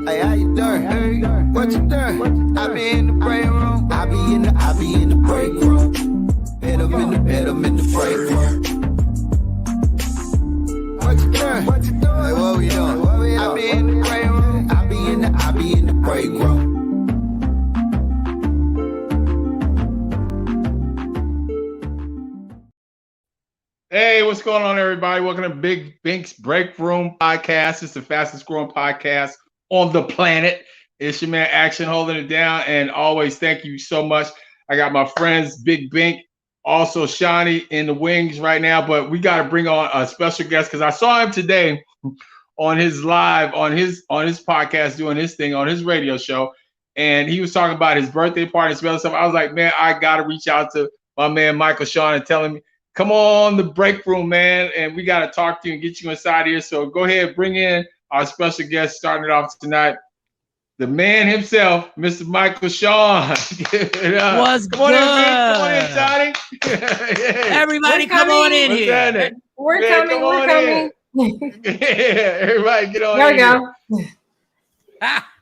Hey, how you doing? Hey, what you doing? I be in the break room. I be in the break room. Hit 'em in the break room. What you doing? What you doing? Hey, what we doing? I be in the break room. I be in the break room. Hey, what's going on, everybody? Welcome to Bink's Break Room Podcast. It's the fastest growing podcast on the planet. It's your man Action holding it down, and always thank you so much. I got my friends Big Bink, also Shawnee in the wings right now, but we got to bring on a special guest because I saw him today on his live on his podcast doing his thing on his radio show, and he was talking about his birthday party and some other stuff. I was like, man, I got to reach out to my man Michael Sean and tell him, come on the break room, man, and we got to talk to you and get you inside here. So go ahead, bring in our special guest starting it off tonight, the man himself, Mr. Michael Sean. What's come on good? In, Johnny. Hey. Everybody come on in here. We're coming. Yeah, everybody get on there in. There we go.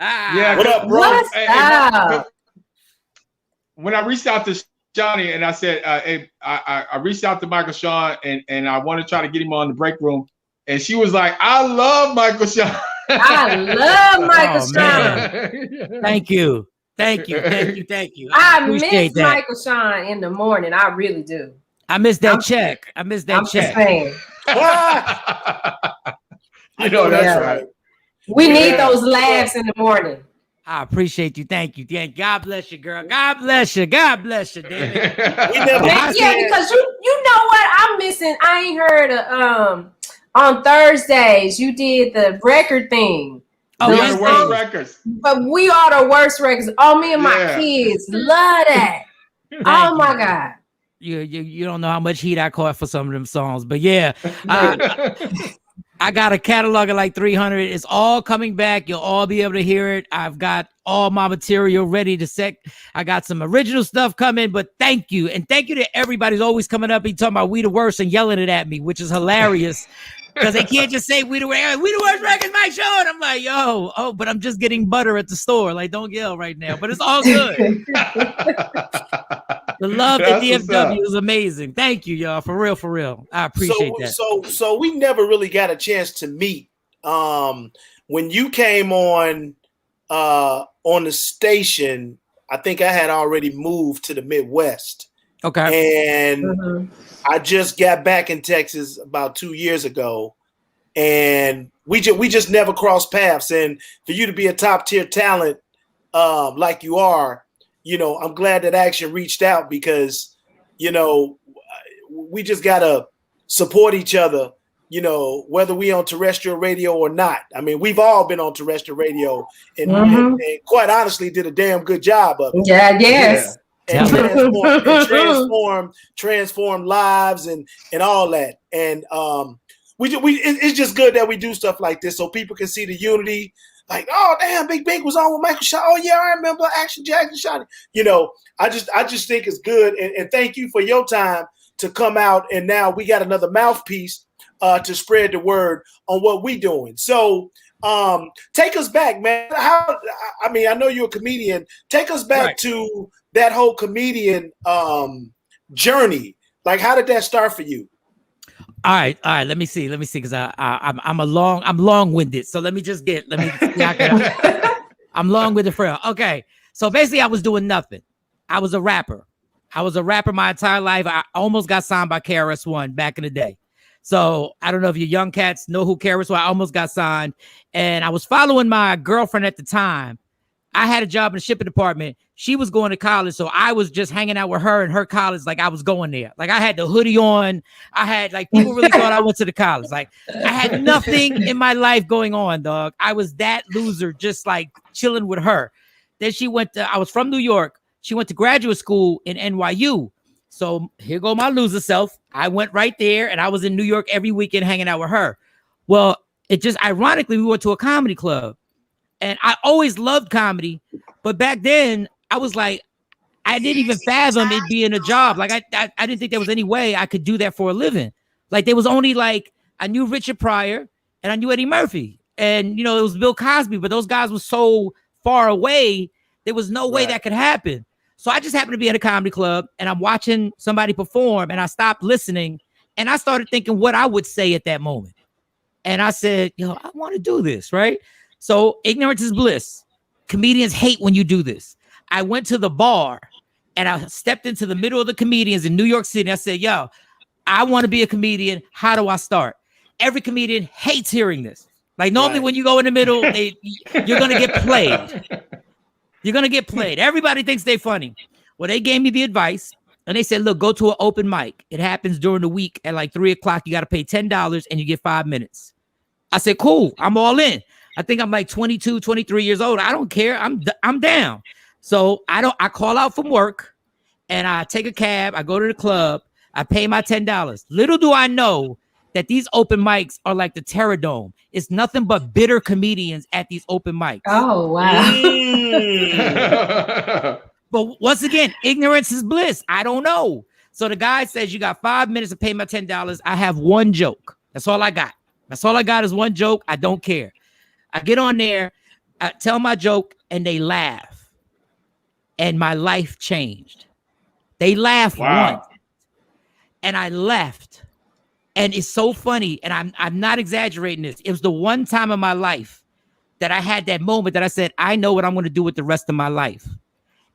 Yeah, what up, bro? What's up? When I reached out to Johnny and I said, hey, I reached out to Michael Sean and I want to try to get him on the break room. And she was like, I love Michael Sean. I love Michael Sean. Thank you. I miss Michael Sean in the morning. I really do. I miss that check. I miss that check. You know, that's right. We need those laughs in the morning. I appreciate you. Thank you. God bless you, girl. God bless you. Damn it. Because you know what I'm missing. I ain't heard on Thursdays you did the record thing. Oh, we are the worst records. But we are the worst records. Oh, me and my kids love that. Oh my God. You don't know how much heat I caught for some of them songs, but yeah. I got a catalog of like 300. It's all coming back. You'll all be able to hear it. I've got all my material ready to set. I got some original stuff coming, but thank you. And thank you to everybody who's always coming up and talking about We the Worst and yelling it at me, which is hilarious because they can't just say We the Worst records, my show. And I'm like, but I'm just getting butter at the store. Like, don't yell right now, but it's all good. The love at DFW is amazing. Thank you, y'all. For real. I appreciate that. So we never really got a chance to meet. When you came on the station, I think I had already moved to the Midwest. Okay. And I just got back in Texas about 2 years ago. And we just never crossed paths. And for you to be a top tier talent like you are, you know, I'm glad that Action reached out because, you know, we just got to support each other, you know, whether we on terrestrial radio or not. I mean, we've all been on terrestrial radio and quite honestly did a damn good job of it. Yeah, yes. And transform lives and all that. And it's just good that we do stuff like this so people can see the unity. Like, oh damn, Big Bink was on with Michael Sean. Oh yeah, I remember Action Jackson Shot. You know, I just think it's good. And thank you for your time to come out. And now we got another mouthpiece to spread the word on what we doing. So take us back, man. I know you're a comedian. Take us back to that whole comedian journey. Like, how did that start for you? All right. Let me see, because I'm long-winded. So I'm long-winded for real. Okay. So basically, I was doing nothing. I was a rapper my entire life. I almost got signed by KRS-One back in the day. So I don't know if you young cats know who KRS-One. I almost got signed, and I was following my girlfriend at the time. I had a job in the shipping department. She was going to college, so I was just hanging out with her in her college like I was going there. Like I had the hoodie on. I had like people really thought I went to the college. Like I had nothing in my life going on, dog. I was that loser, just like chilling with her. Then I was from New York. She went to graduate school in NYU. So here go my loser self. I went right there and I was in New York every weekend hanging out with her. Well, it just ironically, we went to a comedy club. And I always loved comedy, but back then I was like, I didn't even fathom it being a job. Like I didn't think there was any way I could do that for a living. Like there was only like, I knew Richard Pryor and I knew Eddie Murphy. and it was Bill Cosby, but those guys were so far away, there was no way that could happen. So I just happened to be at a comedy club, and I'm watching somebody perform, and I stopped listening, and I started thinking what I would say at that moment. And I said, I want to do this, right? So ignorance is bliss. Comedians hate when you do this. I went to the bar, and I stepped into the middle of the comedians in New York City. I said, I want to be a comedian. How do I start? Every comedian hates hearing this. Like normally when you go in the middle, you're going to get played. You're going to get played. Everybody thinks they're funny. Well, they gave me the advice, and they said, look, go to an open mic. It happens during the week at like 3:00. You got to pay $10 and you get 5 minutes. I said, cool. I'm all in. I think I'm like 22, 23 years old. I don't care. I'm down. So I call out from work, and I take a cab. I go to the club. I pay my $10. Little do I know that these open mics are like the Terror Dome. It's nothing but bitter comedians at these open mics. Oh, wow. But once again, ignorance is bliss. I don't know. So the guy says, you got 5 minutes to pay my $10. I have one joke. That's all I got. That's all I got is one joke. I don't care. I get on there, I tell my joke, and they laugh. And my life changed. They laughed once. And I left. And it's so funny. And I'm not exaggerating this. It was the one time in my life that I had that moment that I said, I know what I'm going to do with the rest of my life.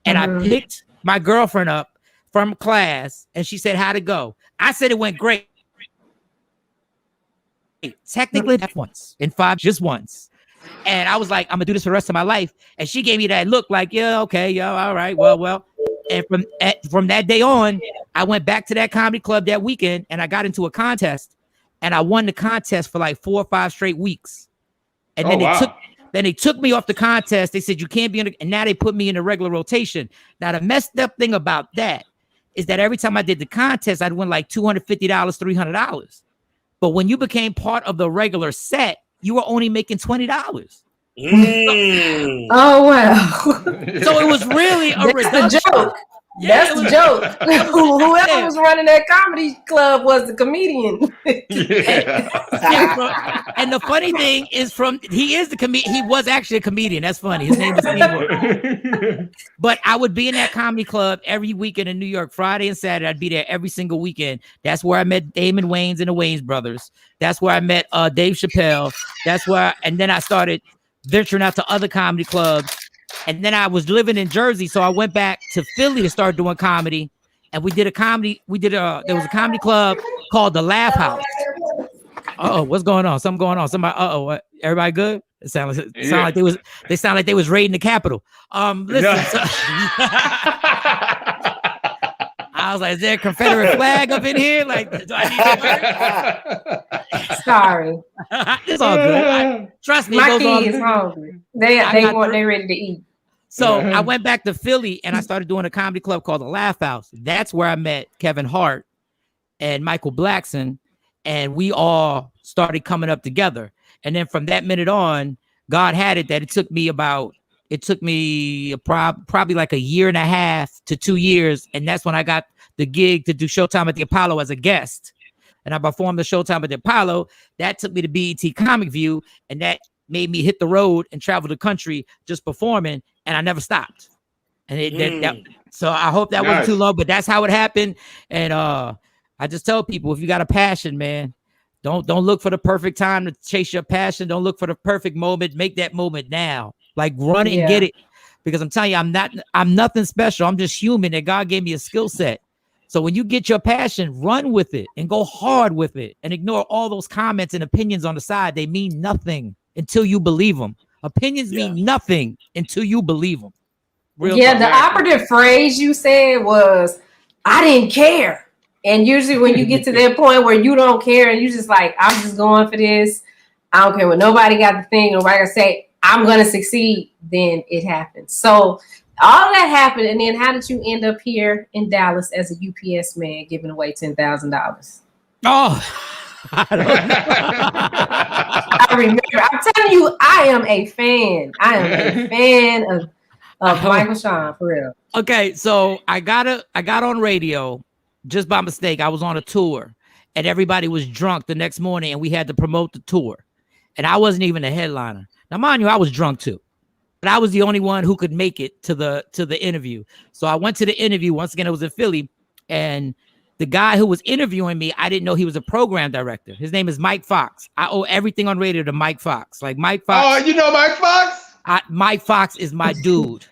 And I picked my girlfriend up from class, and she said, how'd it go? I said, it went great. Technically, that's once in 5, just once. And I was like, I'm gonna do this for the rest of my life. And she gave me that look like, okay, all right, well. And from that day on, I went back to that comedy club that weekend, and I got into a contest, and I won the contest for like 4 or 5 straight weeks. And then they took me off the contest. They said, you can't be in and now they put me in a regular rotation. Now, the messed up thing about that is that every time I did the contest, I'd win like $250, $300. But when you became part of the regular set, you were only making $20. Oh, wow. So it was really a reduction. Joke. Yeah, that's the joke. Whoever was running that comedy club was the comedian. And the funny thing is, he is the comedian. He was actually a comedian. That's funny. His name is Steve. But I would be in that comedy club every weekend in New York, Friday and Saturday. I'd be there every single weekend. That's where I met Damon Wayans and the Wayans brothers. That's where I met Dave Chappelle. And then I started venturing out to other comedy clubs. And then I was living in Jersey, so I went back to Philly to start doing comedy. And there was a comedy club called the Laugh House. What's going on? Something going on. Somebody, what? Everybody good? It sound like they was raiding the Capitol. Listen. I was like, is there a Confederate flag up in here? Like, do I need to work? Sorry. It's all good. Trust me. My kids hungry. They ready to eat. So I went back to Philly and I started doing a comedy club called the Laugh House. That's where I met Kevin Hart and Michael Blackson, and we all started coming up together. And then from that minute on, God had it that it took me probably like 1.5 to 2 years. And that's when I got the gig to do Showtime at the Apollo as a guest. And I performed the Showtime at the Apollo. That took me to BET Comic View, and that made me hit the road and travel the country just performing, and I never stopped. And so I hope that wasn't too long, but that's how it happened. And I just tell people, if you got a passion, man, don't look for the perfect time to chase your passion. Don't look for the perfect moment. Make that moment now. Like run and get it. Because I'm telling you, I'm nothing special. I'm just human, and God gave me a skill set. So when you get your passion, run with it and go hard with it and ignore all those comments and opinions on the side. They mean nothing until you believe them. Opinions mean nothing until you believe them. The operative phrase you said was, I didn't care. And usually when you get to that point where you don't care and you just like, I'm just going for this. I don't care what nobody got to think. Nobody got to say, I'm going to succeed. Then it happens. So all that happened. And then how did you end up here in Dallas as a UPS man giving away $10,000? Oh, I don't know. I remember. I'm telling you, I am a fan. I am a fan of Michael Sean, for real. Okay, so I got on radio just by mistake. I was on a tour, and everybody was drunk the next morning, and we had to promote the tour. and I wasn't even a headliner. Now, mind you, I was drunk too, but I was the only one who could make it to the interview. So I went to the interview. Once again, it was in Philly, and the guy who was interviewing me, I didn't know he was a program director. His name is Mike Fox. I owe everything on radio to Mike Fox. Like Mike Fox. Oh, you know Mike Fox? Mike Fox is my dude.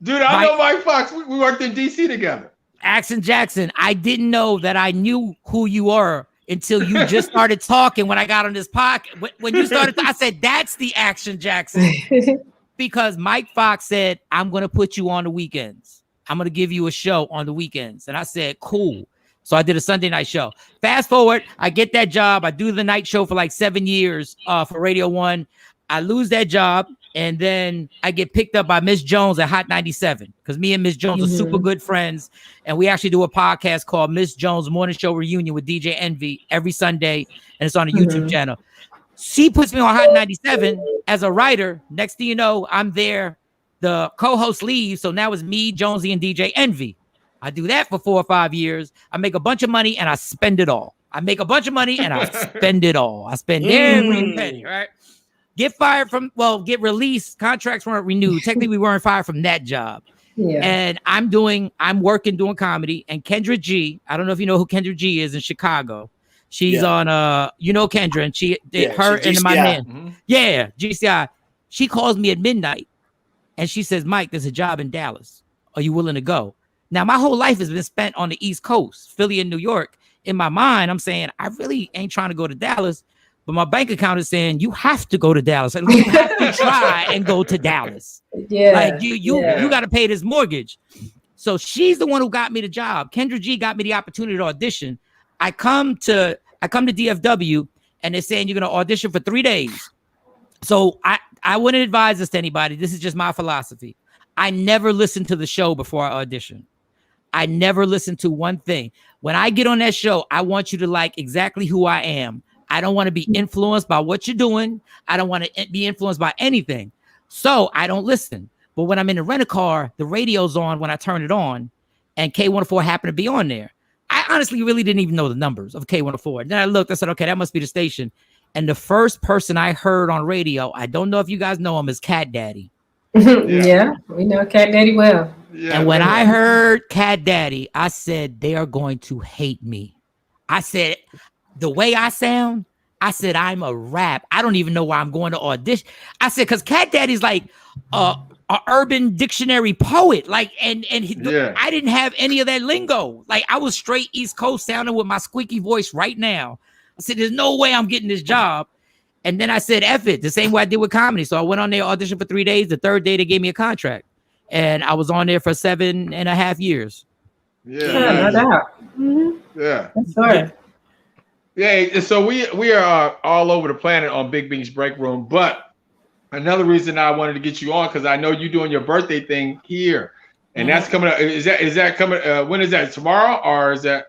Dude, I know Mike Fox. We worked in DC together. Action Jackson, I didn't know that I knew who you were until you just started talking when I got on this podcast. When you started, I said, that's the Action Jackson. Because Mike Fox said, I'm going to put you on the weekends. I'm going to give you a show on the weekends. And I said, cool. So I did a Sunday night show. Fast forward, I get that job. I do the night show for like 7 years for Radio 1. I lose that job. And then I get picked up by Miss Jones at Hot 97 because me and Miss Jones are super good friends. And we actually do a podcast called Miss Jones Morning Show Reunion with DJ Envy every Sunday. And it's on a YouTube channel. She puts me on Hot 97 as a writer. Next thing you know, I'm there. The co-host leaves. So now it's me, Jonesy, and DJ Envy. I do that for 4 or 5 years. I make a bunch of money and I spend it all. I make a bunch of money and I spend it all. I spend every penny, right? Get fired from, get released. Contracts weren't renewed. Technically, we weren't fired from that job. Yeah. And I'm working doing comedy. And Kendra G, I don't know if you know who Kendra G is in Chicago. She's on, Kendra, and she did her and my man. Yeah, GCI. She calls me at midnight and she says, Mike, there's a job in Dallas. Are you willing to go? Now, my whole life has been spent on the East Coast, Philly and New York. In my mind, I'm saying, I really ain't trying to go to Dallas. But my bank account is saying you have to go to Dallas. Like, you have to try and go to Dallas. Yeah, like you got to pay this mortgage. So she's the one who got me the job. Kendra G got me the opportunity to audition. I come to DFW and they're saying you're going to audition for 3 days. So I wouldn't advise this to anybody. This is just my philosophy. I never listen to the show before I audition. I never listen to one thing. When I get on that show, I want you to like exactly who I am. I don't want to be influenced by what you're doing. I don't want to be influenced by anything. So I don't listen. But when I'm in the rent-a-car, the radio's on when I turn it on, and K104 happened to be on there. I honestly really didn't even know the numbers of K104. And then I looked, I said, okay, that must be the station. And the first person I heard on radio, I don't know if you guys know him, is Cat Daddy. Yeah, we know Cat Daddy well. Yeah, and when I heard Cat Daddy, I said, they are going to hate me. I said, the way I sound, I said, I'm a rap. I don't even know why I'm going to audition. I said, because Cat Daddy's like a urban dictionary poet. Like, I didn't have any of that lingo. Like, I was straight East Coast sounding with my squeaky voice right now. I said, there's no way I'm getting this job. And then I said, F it, the same way I did with comedy. So I went on there, auditioned for 3 days. The third day, they gave me a contract. And I was on there for 7.5 years. Yeah, no doubt. Yeah. That's right. Yeah, so we are all over the planet on Big Bink's Break Room. But another reason I wanted to get you on, because I know you're doing your birthday thing here. And that's coming up. Is that coming? When is that? Tomorrow, or is that?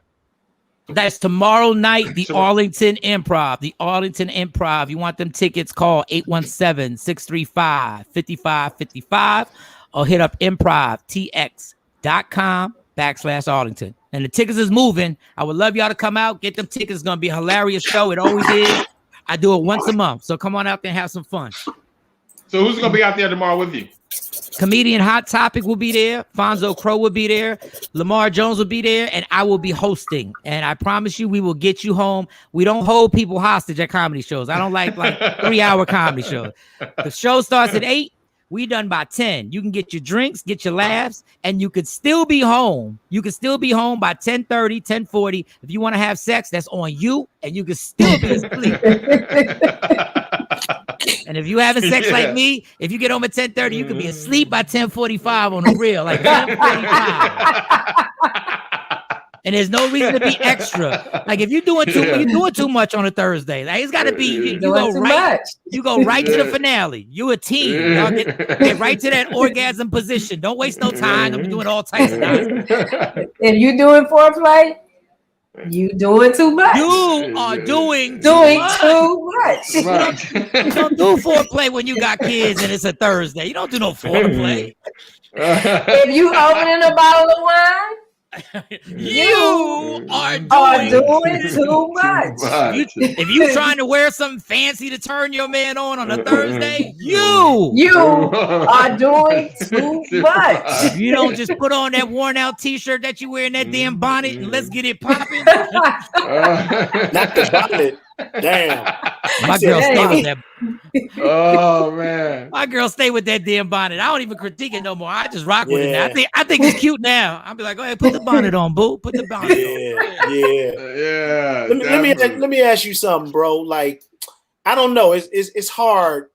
That's tomorrow night, the Arlington Improv. The Arlington Improv. You want them tickets, call 817-635-5555 or hit up improvtx.com/Arlington. And the tickets is moving. I would love y'all to come out. Get them tickets. It's going to be a hilarious show. It always is. I do it once a month. So come on out there and have some fun. So who's going to be out there tomorrow with you? Comedian Hot Topic will be there. Fonzo Crow will be there. Lamar Jones will be there. And I will be hosting. And I promise you, we will get you home. We don't hold people hostage at comedy shows. I don't like 3-hour comedy shows. The show starts at 8. We done by 10. You can get your drinks, get your laughs, and you could still be home. You can still be home by 10:30, 10:40. If you want to have sex, that's on you, and you can still be asleep. And if you having sex like me, if you get home at 10:30, you can be asleep by 10:45 on the real, like 10:45. And there's no reason to be extra. Like if you're doing too much on a Thursday, like it's got to be you go right to the finale. You a team. Y'all get right to that orgasm position. Don't waste no time. I'm doing all types of things. If you doing foreplay, you doing too much. You are doing too much. You don't do foreplay when you got kids and it's a Thursday. You don't do no foreplay. If you opening a bottle of wine, You are Are doing doing too much. if you trying to wear something fancy to turn your man on a Thursday, you are doing too much. If you don't just put on that worn out t-shirt that you wear in that damn bonnet and let's get it popping. Not the bonnet. Damn. My girl stay with that. Oh man. My girl stay with that damn bonnet. I don't even critique it no more. I just rock with it now. I think it's cute now. I'll be like, go ahead, put the bonnet on, boo. Put the bonnet on. Yeah. Let me ask you something, bro. Like, I don't know. It's hard,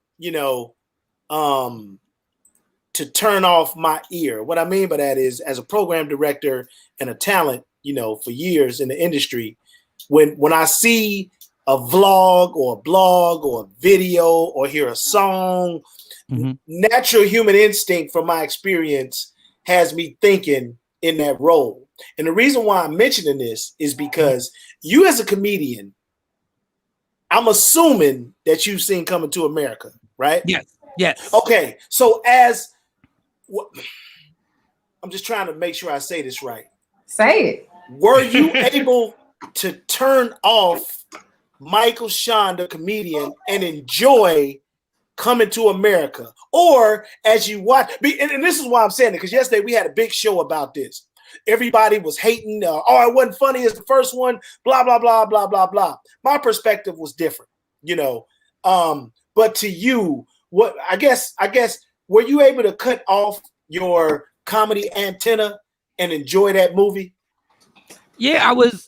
to turn off my ear. What I mean by that is, as a program director and a talent, for years in the industry, when I see a vlog or a blog or a video or hear a song, natural human instinct from my experience has me thinking in that role. And the reason why I'm mentioning this is because you, as a comedian, I'm assuming that you've seen Coming to America, right? Yes. Okay. So I'm just trying to make sure I say this right. Say it. Were you able to turn off Michael Sean, the comedian, and enjoy Coming to America? Or as you watch, and this is why I'm saying it, because yesterday we had a big show about this. Everybody was hating, it wasn't funny as the first one, blah, blah, blah, blah, blah, blah. My perspective was different, but to you, what I guess, were you able to cut off your comedy antenna and enjoy that movie? Yeah, I was.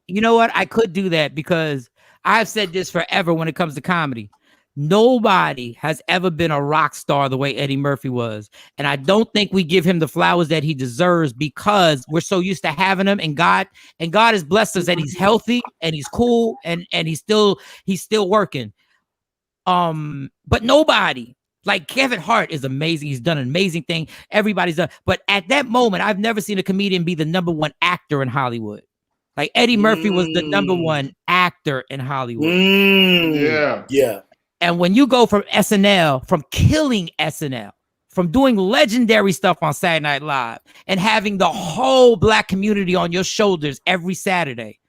You know what? I could do that because I've said this forever when it comes to comedy. Nobody has ever been a rock star the way Eddie Murphy was. And I don't think we give him the flowers that he deserves because we're so used to having him, and God has blessed us that he's healthy and he's cool and he's still working. But nobody, like Kevin Hart is amazing. He's done an amazing thing. Everybody's done. But at that moment, I've never seen a comedian be the number one actor in Hollywood. Like Eddie Murphy was the number one actor in Hollywood. Yeah. And when you go from SNL, from killing SNL, from doing legendary stuff on Saturday Night Live, and having the whole Black community on your shoulders every Saturday,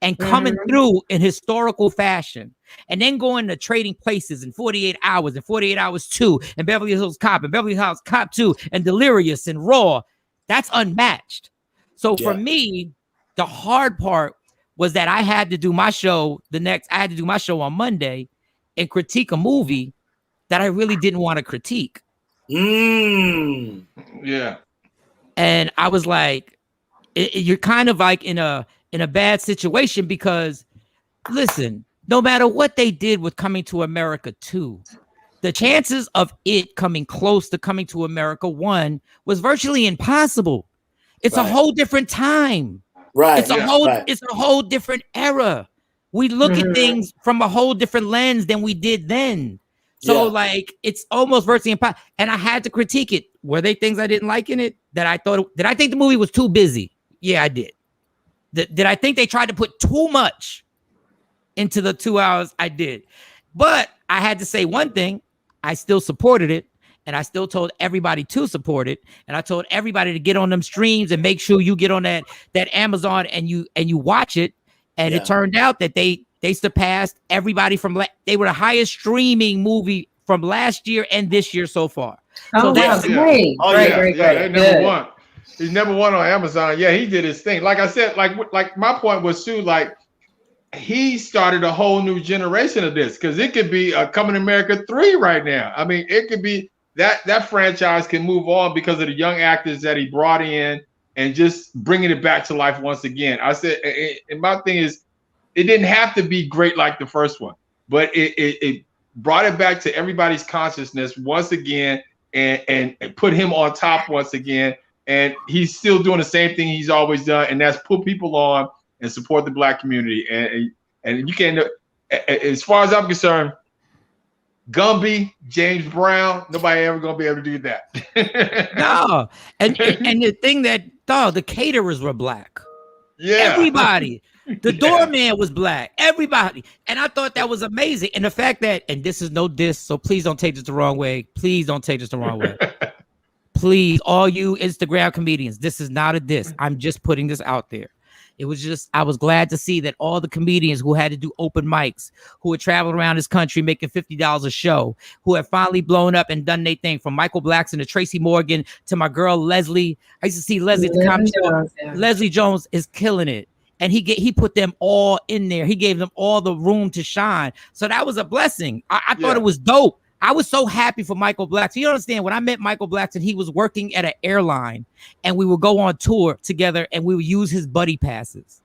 and coming through in historical fashion, and then going to Trading Places in 48 Hours and 48 Hours 2, and Beverly Hills Cop and Beverly Hills Cop 2, and Delirious and Raw, that's unmatched. So for me, the hard part was that I had to do my show on Monday and critique a movie that I really didn't want to critique. Yeah. And I was like, you're kind of like in a bad situation because, listen, no matter what they did with Coming to America 2, the chances of it coming close to Coming to America 1 was virtually impossible. It's a whole different time. Right. It's a whole different era. We look at things from a whole different lens than we did then. So like it's almost virtually impossible. And I had to critique it. Were there things I didn't like in it that I thought? Did I think the movie was too busy? Yeah, I did. Did I think they tried to put too much into the 2 hours? I did. But I had to say one thing. I still supported it. And I still told everybody to support it. And I told everybody to get on them streams and make sure you get on that Amazon and you watch it. And it turned out that they surpassed everybody they were the highest streaming movie from last year and this year so far. Oh, so that's great. Great. Number one. He's number one on Amazon. Yeah, he did his thing. Like I said, like my point was too, like he started a whole new generation of this because it could be a Coming to America 3 right now. I mean, it could be that franchise can move on because of the young actors that he brought in and just bringing it back to life once again. I said, and my thing is, it didn't have to be great like the first one, but it brought it back to everybody's consciousness once again and put him on top once again. And he's still doing the same thing he's always done, and that's put people on and support the Black community. And you can't, as far as I'm concerned, Gumby, James Brown, nobody ever gonna be able to do that. No, and the thing that the caterers were Black. Yeah, everybody. The doorman was Black. Everybody, and I thought that was amazing. And the fact that, and this is no diss, so please don't take this the wrong way. Please don't take this the wrong way. please, all you Instagram comedians, this is not a diss. I'm just putting this out there. It was just, I was glad to see that all the comedians who had to do open mics, who had traveled around this country making $50 a show, who have finally blown up and done their thing, from Michael Blackson to Tracy Morgan to my girl Leslie. I used to see Leslie at the comedy show. Leslie Jones is killing it. And he put them all in there. He gave them all the room to shine. So that was a blessing. I thought it was dope. I was so happy for Michael Blackson. You understand, when I met Michael Blackson, he was working at an airline, and we would go on tour together, and we would use his buddy passes.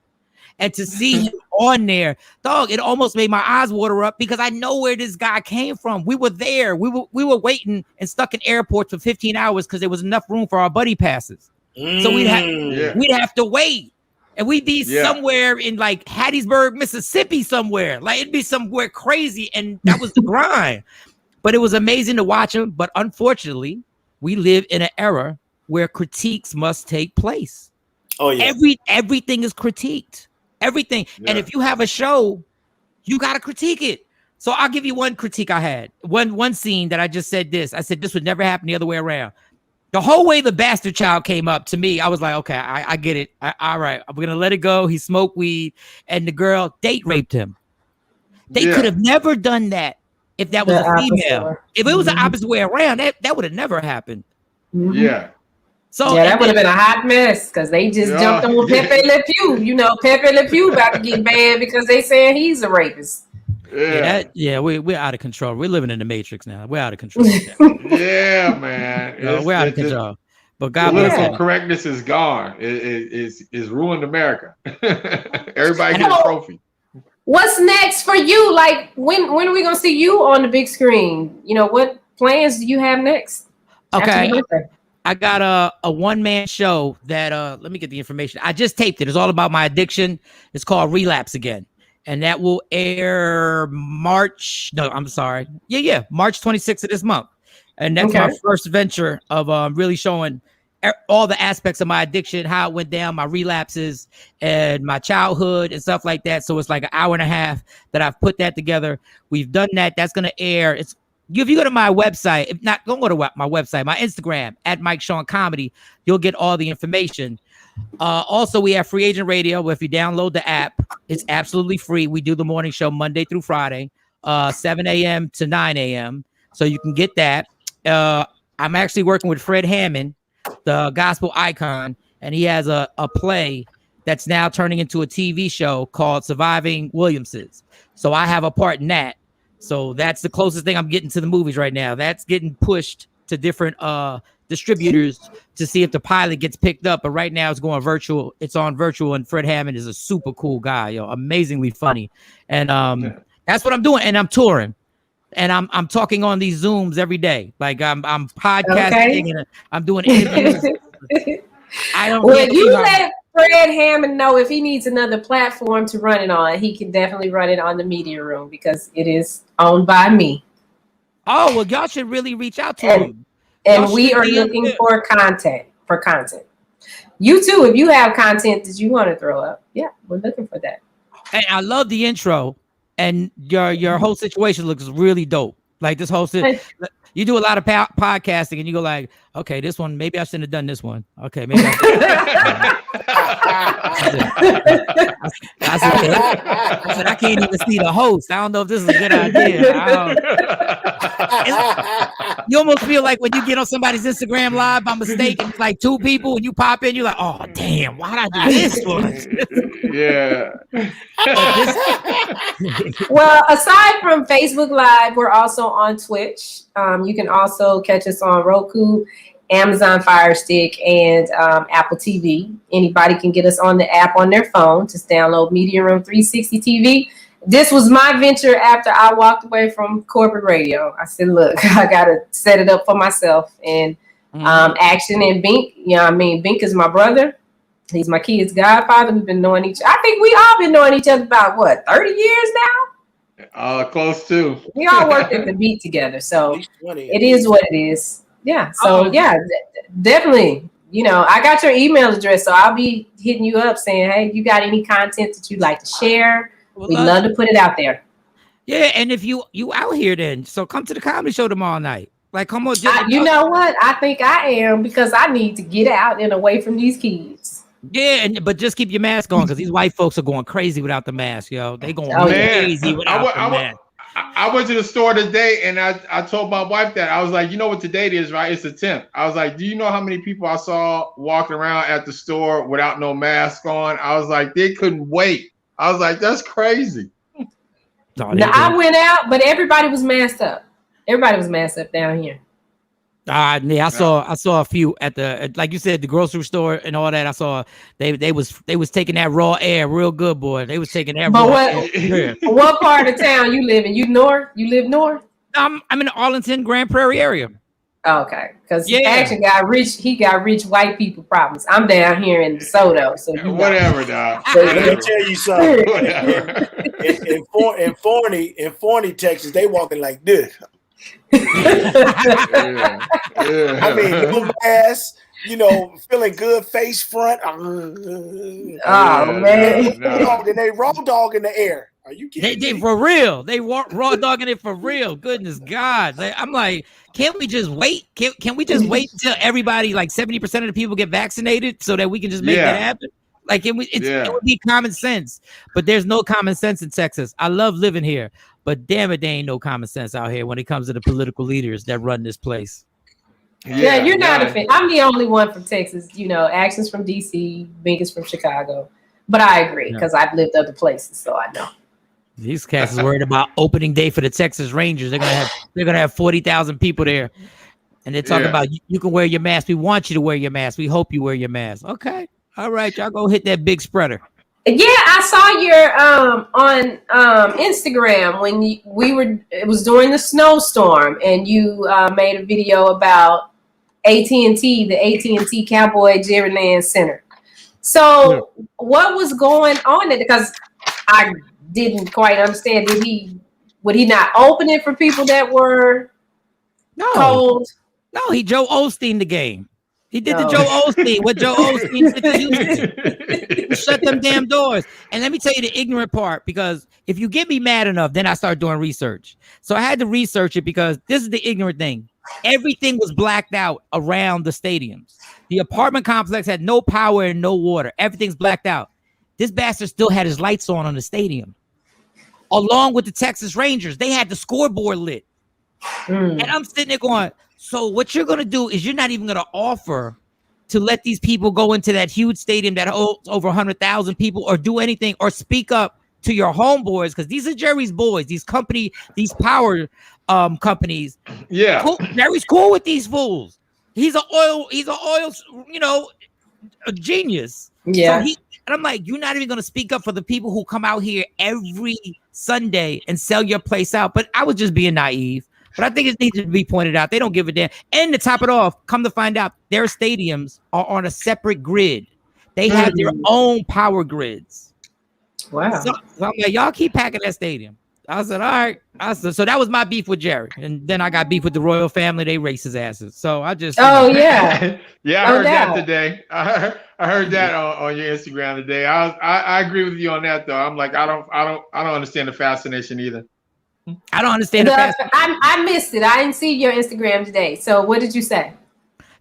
And to see him on there, dog, it almost made my eyes water up, because I know where this guy came from. We were there. We were waiting and stuck in airports for 15 hours because there was enough room for our buddy passes. So we'd have to wait. And we'd be somewhere in like Hattiesburg, Mississippi, somewhere. Like, it'd be somewhere crazy. And that was the grind. But it was amazing to watch him. But unfortunately, we live in an era where critiques must take place. Oh, yeah. Everything is critiqued. Everything. Yeah. And if you have a show, you got to critique it. So I'll give you one critique I had. One scene that I just said this. I said this would never happen the other way around. The whole way the bastard child came up to me, I was like, okay, I get it. All right, I'm going to let it go. He smoked weed, and the girl date raped him. They could have never done that if that was a female. If it was the opposite way around, that would have never happened. Yeah. So that would have been a hot mess, because they just jumped on Pepe Le Pew. You know, Pepe Le Pew about to get banned because they saying he's a rapist. We're out of control. We're living in the Matrix now. We're out of control. Yeah, man. We're out of control. But God political correctness is gone. It's ruined America. Everybody gets a trophy. What's next for you? Like, when are we gonna see you on the big screen? You know, what plans do you have next? Okay. I got a one-man show that let me get the information. I just taped it. It's all about my addiction. It's called Relapse Again. And that will air March 26th of this month. And that's my first venture of really showing all the aspects of my addiction, how it went down, my relapses, and my childhood and stuff like that. So it's like an hour and a half that I've put that together. We've done that. That's going to air. If you go to my website, if not, don't go to my website, my Instagram at Mike Sean Comedy, you'll get all the information. Also, we have Free Agent Radio. If you download the app, it's absolutely free. We do the morning show Monday through Friday, 7 a.m. to 9 a.m. So you can get that. I'm actually working with Fred Hammond, the gospel icon, and he has a play that's now turning into a TV show called Surviving Williamses. So I have a part in that. So that's the closest thing I'm getting to the movies right now. That's getting pushed to different distributors to see if the pilot gets picked up. But right now it's going virtual. It's on virtual, and Fred Hammond is a super cool guy, amazingly funny. And that's what I'm doing. And I'm touring. And I'm talking on these Zooms every day. Like I'm podcasting and I'm doing interviews. You let Fred Hammond know if he needs another platform to run it on, he can definitely run it on the Media Room, because it is owned by me. Oh, well, y'all should really reach out to him. And we are looking for content. You too, if you have content that you want to throw up, we're looking for that. And I love the intro, and your whole situation looks really dope. Like this whole you do a lot of podcasting, and you go like, okay, this one, maybe I shouldn't have done this one. Okay, maybe I said, I can't even see the host. I don't know if this is a good idea. You almost feel like when you get on somebody's Instagram live by mistake, and it's like two people, and you pop in, you're like, oh, damn, why did I do this one? Yeah. Well, aside from Facebook Live, we're also on Twitch. You can also catch us on Roku, Amazon Fire Stick, and Apple TV. Anybody can get us on the app on their phone. Just download Media Room 360 TV. This was my venture after I walked away from corporate radio. I said, look, I got to set it up for myself. And Action and Bink, Bink is my brother. He's my kid's godfather. We've been knowing each other. I think we all been knowing each other about, 30 years now? Close to. We all worked at the beat together. So it is what it is. Yeah. So, definitely. I got your email address, so I'll be hitting you up saying, hey, you got any content that you'd like to share? We'd love to put it out there. Yeah, and if you out here then, so come to the comedy show tomorrow night. Like, come on, you know what? I think I am because I need to get out and away from these kids. Yeah, but just keep your mask on because these white folks are going crazy without the mask, yo. They going Man, crazy without the mask. I went to the store today and I told my wife that. I was like, you know what today is, right? It's the 10th. I was like, do you know how many people I saw walking around at the store without no mask on? I was like, they couldn't wait. I was like, that's crazy. Now, I went out, but everybody was masked up. Everybody was masked up down here. Yeah, I saw a few at like you said, the grocery store and all that. I saw they was taking that raw air real good, boy. They was taking that raw air. What part of town you live in? You live north? I'm in the Arlington Grand Prairie area. Okay, because Action got rich. He got rich white people problems. I'm down here in DeSoto, so whatever, dog. Let me tell you something. in Forney, Texas, they walking like this. I mean, no mask, feeling good, face front. Man, they raw dog in the air. Are you kidding? They for real. They raw dogging it for real. Goodness God! I'm like, can't we just wait? Can we just wait until everybody, like 70% of the people, get vaccinated so that we can just make that happen? Like, it would be common sense, but there's no common sense in Texas. I love living here, but damn it, there ain't no common sense out here when it comes to the political leaders that run this place. Yeah, you're not a fan. I'm the only one from Texas. Action's from DC, Bink is from Chicago, but I agree because I've lived other places, so I know. These cats is worried about opening day for the Texas Rangers. They're gonna have 40,000 people there, and they're talking about you can wear your mask. We want you to wear your mask. We hope you wear your mask. Okay. All right, y'all go hit that big spreader. Yeah, I saw your on Instagram when it was during the snowstorm, and you made a video about AT&T, the AT&T Cowboy Jerryland Center. So what was going on there? Because I didn't quite understand. Would he not open it for people that were cold? No, he Joe Osteen the game. He did the Joe Osteen. What Joe Osteen did to shut them damn doors. And let me tell you the ignorant part, because if you get me mad enough, then I start doing research. So I had to research it because this is the ignorant thing. Everything was blacked out around the stadiums. The apartment complex had no power and no water. Everything's blacked out. This bastard still had his lights on the stadium. Along with the Texas Rangers, they had the scoreboard lit. And I'm sitting there going, so what you're going to do is you're not even going to offer to let these people go into that huge stadium that holds over 100,000 people or do anything or speak up to your homeboys, because these are Jerry's boys, these power companies. Yeah. Cool. Jerry's cool with these fools. He's a genius. Yeah. So and I'm like, you're not even going to speak up for the people who come out here every Sunday and sell your place out. But I was just being naive. But I think it needs to be pointed out. They don't give a damn. And to top it off, come to find out, their stadiums are on a separate grid. They have their own power grids. Wow. So I'm like, y'all keep packing that stadium. I said, all right. So that was my beef with Jerry. And then I got beef with the royal family. They racist asses. So I just. Oh, yeah. Yeah, I heard that today. I heard that on your Instagram today. I agree with you on that, though. I'm like, I don't understand the fascination either. I don't understand. I missed it. I didn't see your Instagram today. So what did you say?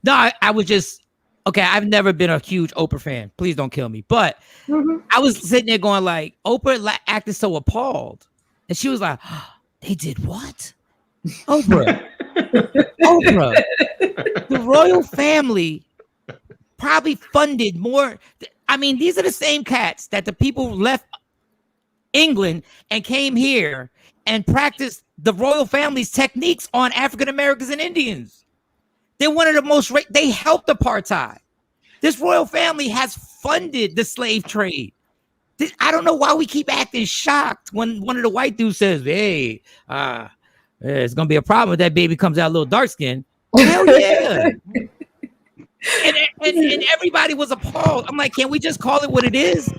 No, I was just, okay, I've never been a huge Oprah fan. Please don't kill me. But I was sitting there going like, Oprah acted so appalled. And she was like, oh, they did what? Oprah. Oprah. The royal family probably funded more. I mean, these are the same cats that the people left England and came here and practiced the royal family's techniques on African Americans and Indians. They're one of the most, they helped apartheid. This royal family has funded the slave trade. I don't know why we keep acting shocked when one of the white dudes says, hey, it's going to be a problem if that baby comes out a little dark skinned. Hell yeah. and everybody was appalled. I'm like, can we just call it what it is?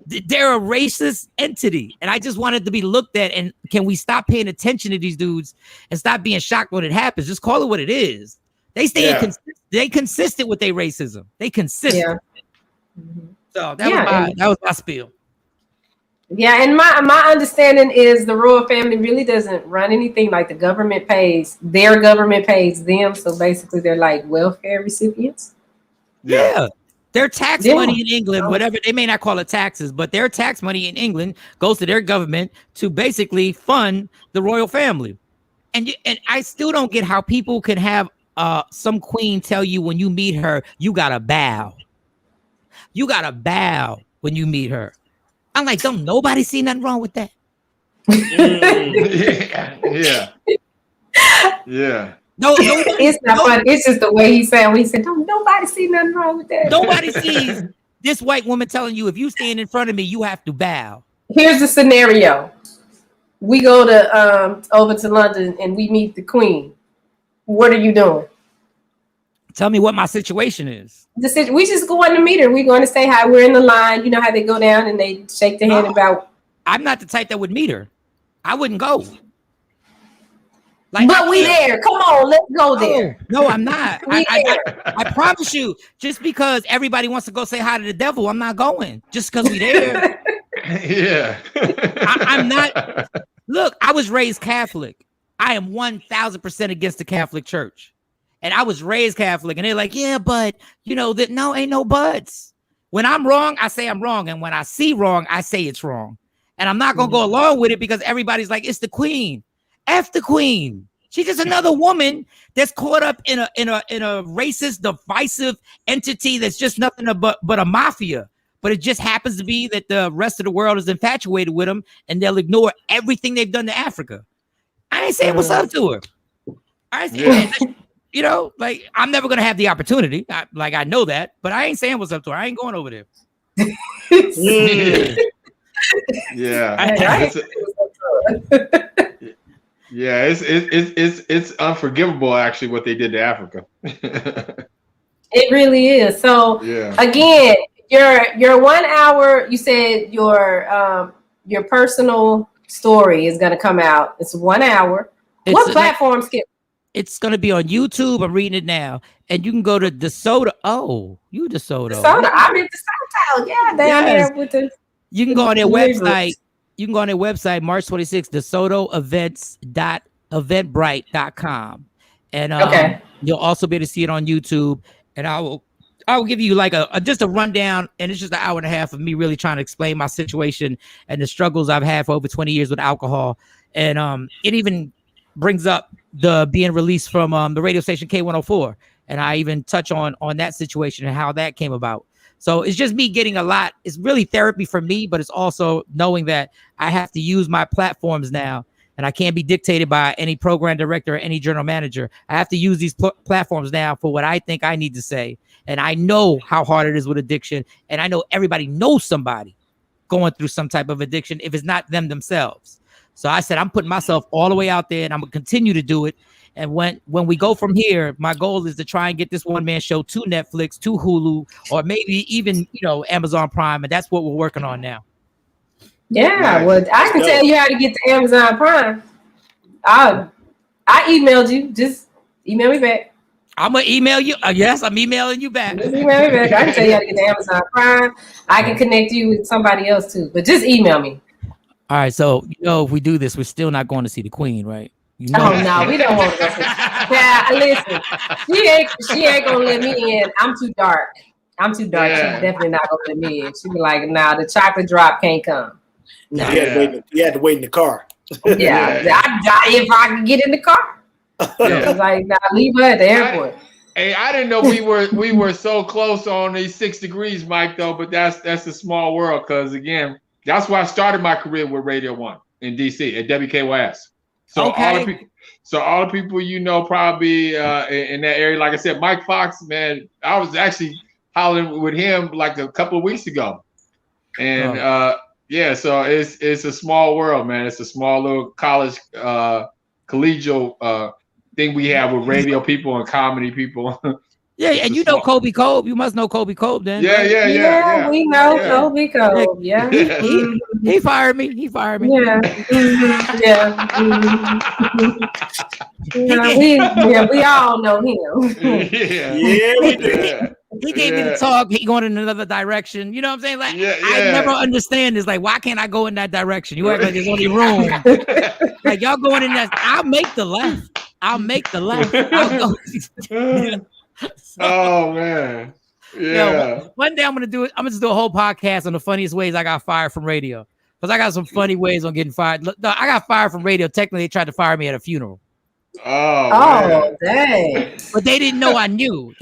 They're a racist entity, and I just wanted to be looked at. And can we stop paying attention to these dudes and stop being shocked when it happens? Just call it what it is. They stay they consistent with their racism. They consistent. Yeah. So that was my spiel. Yeah, and my understanding is the royal family really doesn't run anything. Like the government pays, their government pays them. So basically, they're like welfare recipients. Yeah. Their tax Yeah. money in England, whatever they may not call it taxes, but their tax money in England goes to their government to basically fund the royal family. And I still don't get how people can have some queen tell you when you meet her, you gotta bow. You gotta bow when you meet her. I'm like, don't nobody see nothing wrong with that. Yeah. No, it's not funny. It's just the way he said. When he said, "Don't nobody see nothing wrong with that." Nobody sees this white woman telling you if you stand in front of me, you have to bow. Here's the scenario: we go to over to London and we meet the Queen. What are you doing? Tell me what my situation is. We just going to meet her. We're going to say hi. We're in the line. You know how they go down and they shake their hand about. I'm not the type that would meet her. I wouldn't go. Like, but we there. Come on, let's go there. No, I'm not. I promise you, just because everybody wants to go say hi to the devil, I'm not going. Just because we there. Yeah. I'm not. Look, I was raised Catholic. I am 1,000% against the Catholic Church. And I was raised Catholic. And they're like, yeah, but, you know, that no, ain't no buts. When I'm wrong, I say I'm wrong. And when I see wrong, I say it's wrong. And I'm not going to go along with it because everybody's like, it's the Queen. F the Queen. She's just another woman that's caught up in a racist, divisive entity that's just nothing but a mafia. But it just happens to be that the rest of the world is infatuated with them and they'll ignore everything they've done to Africa. I ain't saying what's up to her. I ain't saying, you know, like I'm never gonna have the opportunity. I know that, but I ain't saying what's up to her. I ain't going over there. Yeah. Yeah, it's unforgivable actually what they did to Africa. It really is. So again, your 1 hour, you said your personal story is gonna come out. It's 1 hour. What platforms can it's gonna be on YouTube? I'm reading it now. And you can go to DeSoto. Oh, you DeSoto. DeSoto. I'm in DeSoto. Yeah, down there with the you can go on their website. You can go on their website, March 26th, DeSotoEvents.eventbrite.com. And you'll also be able to see it on YouTube. And I will give you like just a rundown. And it's just an hour and a half of me really trying to explain my situation and the struggles I've had for over 20 years with alcohol. And it even brings up the being released from the radio station K104. And I even touch on that situation and how that came about. So it's just me getting a lot. It's really therapy for me, but it's also knowing that I have to use my platforms now and I can't be dictated by any program director or any general manager. I have to use these platforms now for what I think I need to say. And I know how hard it is with addiction. And I know everybody knows somebody going through some type of addiction if it's not them themselves. So I said, I'm putting myself all the way out there and I'm going to continue to do it. And when we go from here, my goal is to try and get this one-man show to Netflix, to Hulu, or maybe even, Amazon Prime. And that's what we're working on now. Yeah, well, I can tell you how to get to Amazon Prime. I emailed you. Just email me back. I'm going to email you. Yes, I'm emailing you back. Just email me back. I can tell you how to get to Amazon Prime. I can connect you with somebody else too. But just email me. All right. So, if we do this, we're still not going to see the Queen, right? Oh no, we don't want to go see. Yeah, listen, she ain't gonna let me in. I'm too dark. Yeah. She's definitely not gonna let me in. She be like, nah, the chocolate drop can't come. No. You had to wait in the car. Yeah. I'd die if I could get in the car. Yeah. Like, nah, leave her at the airport. I didn't know we were so close on these 6 degrees, Mike. Though, but that's a small world. Because again, that's why I started my career with Radio 1 in DC at WKYS. So all the people probably in that area, like I said, Mike Fox, man, I was actually hollering with him like a couple of weeks ago, and so it's a small world, man. It's a small little college collegial thing we have with radio people and comedy people. Yeah, and Kobe Cole. You must know Kobe Cole then. Yeah. We know Kobe Cole. Yeah. He fired me. Yeah. We all know him. Yeah, we do. He gave me the talk. He going in another direction. You know what I'm saying? Like, I never understand this. Like, why can't I go in that direction? You act like there's only room. Like, y'all going in that. I'll make the left. I'll go. Oh man. Yeah. One day I'm gonna do it. I'm gonna just do a whole podcast on the funniest ways I got fired from radio. Because I got some funny ways on getting fired. No, I got fired from radio. Technically, they tried to fire me at a funeral. Oh dang. But they didn't know I knew.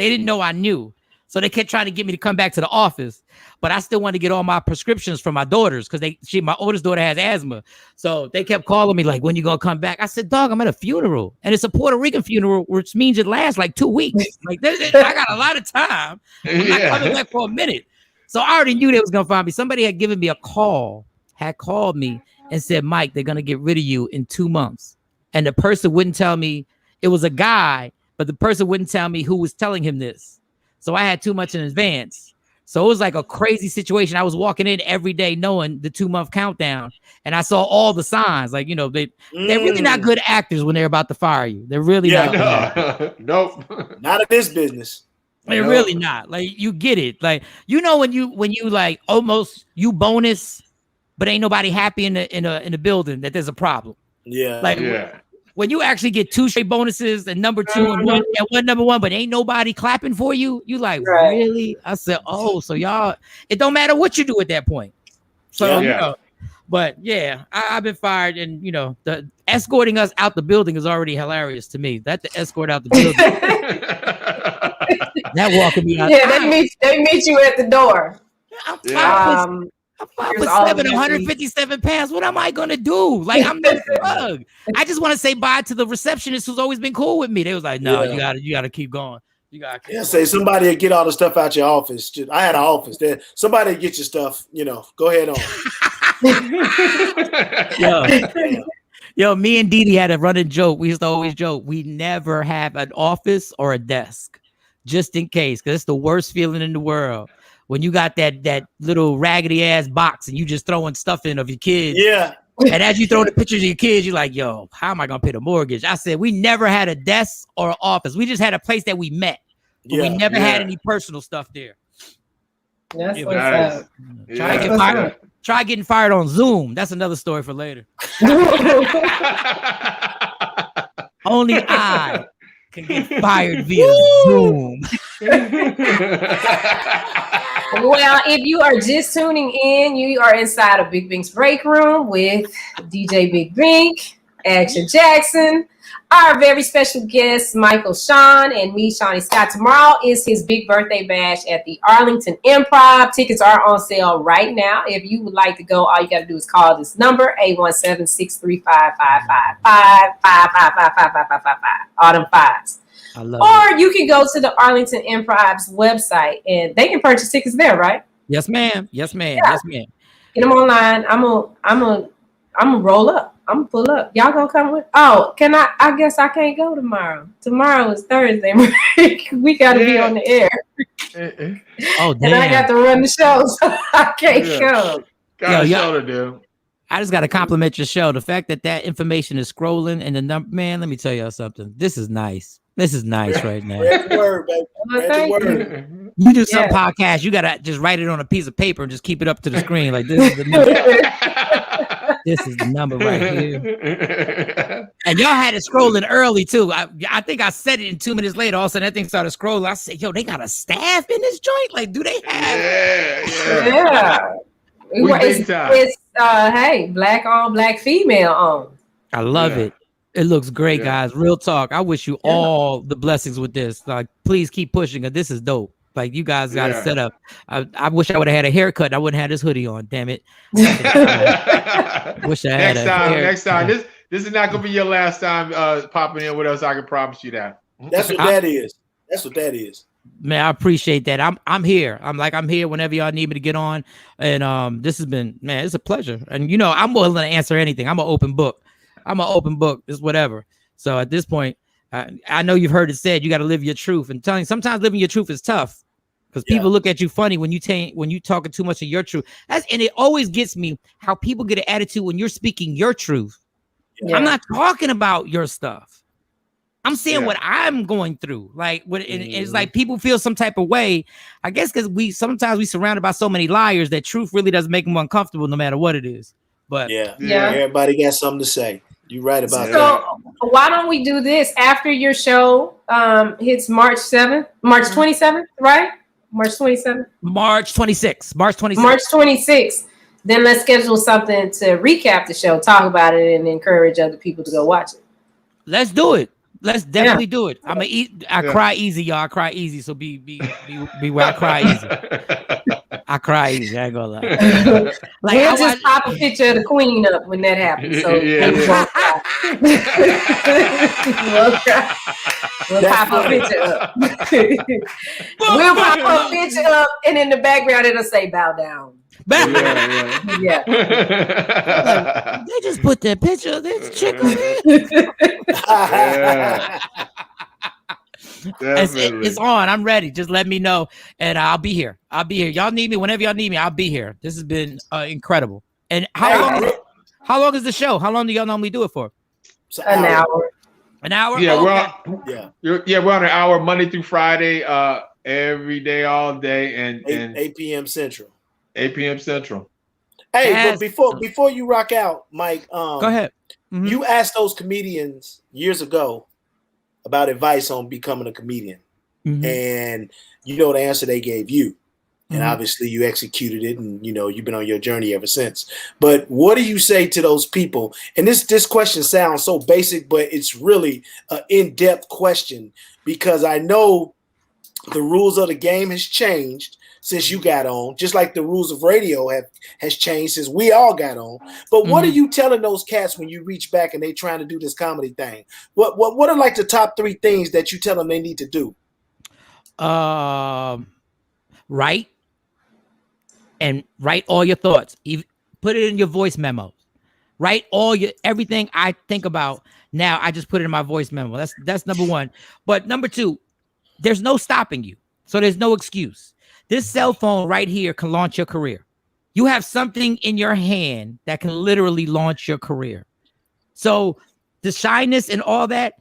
So they kept trying to get me to come back to the office. But I still wanted to get all my prescriptions from my daughters because my oldest daughter has asthma. So they kept calling me like, when you gonna come back? I said, dog, I'm at a funeral. And it's a Puerto Rican funeral, which means it lasts like 2 weeks. Like I got a lot of time. I'm not coming back for a minute. So I already knew they was gonna find me. Somebody had given me a call, had called me and said, Mike, they're gonna get rid of you in 2 months. And the person wouldn't tell me it was a guy, but the person wouldn't tell me who was telling him this. So I had too much in advance. So it was like a crazy situation. I was walking in every day knowing the 2-month countdown. And I saw all the signs. Like, you know, they're really not good actors when they're about to fire you. They're really not. Nope. Not in this business. They're really not. Like, you get it. Like, you know, when you like almost you bonus, but ain't nobody happy in the building that there's a problem. Yeah. Like, when you actually get 2 straight bonuses and number 2 and one number 1, but ain't nobody clapping for you, you like, really? I said, oh, so y'all, it don't matter what you do at that point. So, you know, but yeah, I've been fired, and you know, the escorting us out the building is already hilarious to me. That the escort out the building, that walking me out. Yeah, they meet you at the door. I'm 5'7", 157 pounds. What am I gonna do? Like, I'm no thug. I just want to say bye to the receptionist who's always been cool with me. They was like, no, you gotta keep going. You gotta keep going. Say somebody will get all the stuff out your office. I had an office there. Somebody get your stuff. You know, go ahead on. Yo, me and Didi had a running joke. We used to always joke. We never have an office or a desk, just in case, because it's the worst feeling in the world. When you got that little raggedy ass box and you just throwing stuff in of your kids. Yeah. And as you throw the pictures of your kids, you're like, yo, how am I going to pay the mortgage? I said, we never had a desk or an office. We just had a place that we met. But we never had any personal stuff there. That's what's up. Try getting fired on Zoom. That's another story for later. Only I can get fired via Zoom. Well, if you are just tuning in, you are inside of Big Bink's break room with DJ Big Bink, Action Jackson, our very special guest, Michael Sean, and me, Shawnee Scott. Tomorrow is his big birthday bash at the Arlington Improv. Tickets are on sale right now. If you would like to go, all you got to do is call this number, 817-635-5555. All them fives. Or you can go to the Arlington Improv's website and they can purchase tickets there, right? Yes, ma'am. Yes, ma'am. Yeah. Yes, ma'am. Get them online. I'm gonna roll up. I'm gonna pull up. Y'all gonna come with? Oh, can I? I guess I can't go tomorrow. Tomorrow is Thursday. We gotta be on the air. Oh, damn. And I got to run the show, so I can't come. Got a show to do. I just got to compliment your show. The fact that information is scrolling and the number, man, let me tell y'all something. This is nice. This is nice right now. Spread the word, baby. Spread the word. You do some podcast, you gotta just write it on a piece of paper and just keep it up to the screen. Like, this is the number. This is the number right here. And y'all had it scrolling early too. I think I said it, and 2 minutes later, all of a sudden that thing started scrolling. I said, yo, they got a staff in this joint? Like, do they have? Yeah. It's hey, black on, black female on. I love it. It looks great, guys. Real talk. I wish you all the blessings with this. Like, please keep pushing it. This is dope. Like, you guys got it set up. I wish I would have had a haircut. And I wouldn't have this hoodie on. Damn it. Wish I had next time. This is not gonna be your last time popping in with us. I can promise you that. That's what that is. That's what that is. Man, I appreciate that. I'm here. I'm here whenever y'all need me to get on. And this has been, man, it's a pleasure. And you know, I'm willing to answer anything. I'm an open book. It's whatever. So at this point, I know you've heard it said you got to live your truth. And telling sometimes living your truth is tough because people look at you funny when you talking too much of your truth. And it always gets me how people get an attitude when you're speaking your truth. Yeah. I'm not talking about your stuff. I'm seeing what I'm going through. Like what it's like people feel some type of way. I guess because we surrounded by so many liars that truth really doesn't make them uncomfortable no matter what it is. But yeah. Everybody got something to say. You're right about that. So why don't we do this after your show hits March 7th, March 27th, right? March 27th? March 26th. March 26th. March 26th. Then let's schedule something to recap the show, talk about it, and encourage other people to go watch it. Let's do it. Let's definitely do it. I'm gonna eat. I cry easy, y'all. I cry easy. So be where I cry easy. I cry easy. I ain't gonna lie. Like we'll just pop a picture of the queen up when that happens. So we'll pop a picture up. We'll pop a picture up, and in the background it'll say "bow down." Yeah. They just put that picture of this chick on it. It's on. I'm ready. Just let me know, and I'll be here. Y'all need me whenever y'all need me. I'll be here. This has been incredible. And how long is the show? How long do y'all normally do it for? An hour. An hour? Yeah, we're on an hour Monday through Friday, every day, all day, and 8 p.m. Central. 8 p.m. Central. Hey, but before you rock out, Mike, go ahead. Mm-hmm. You asked those comedians years ago about advice on becoming a comedian, and you know the answer they gave you, and obviously you executed it, and you've been on your journey ever since. But what do you say to those people? And this question sounds so basic, but it's really an in-depth question, because I know the rules of the game has changed since you got on, just like the rules of radio has changed since we all got on. But what are you telling those cats when you reach back and they trying to do this comedy thing? What are like the top 3 things that you tell them they need to do? Write all your thoughts. Put it in your voice memo. Write everything I think about now. I just put it in my voice memo. That's number 1. But number 2, there's no stopping you. So there's no excuse. This cell phone right here can launch your career. You have something in your hand that can literally launch your career. So the shyness and all that,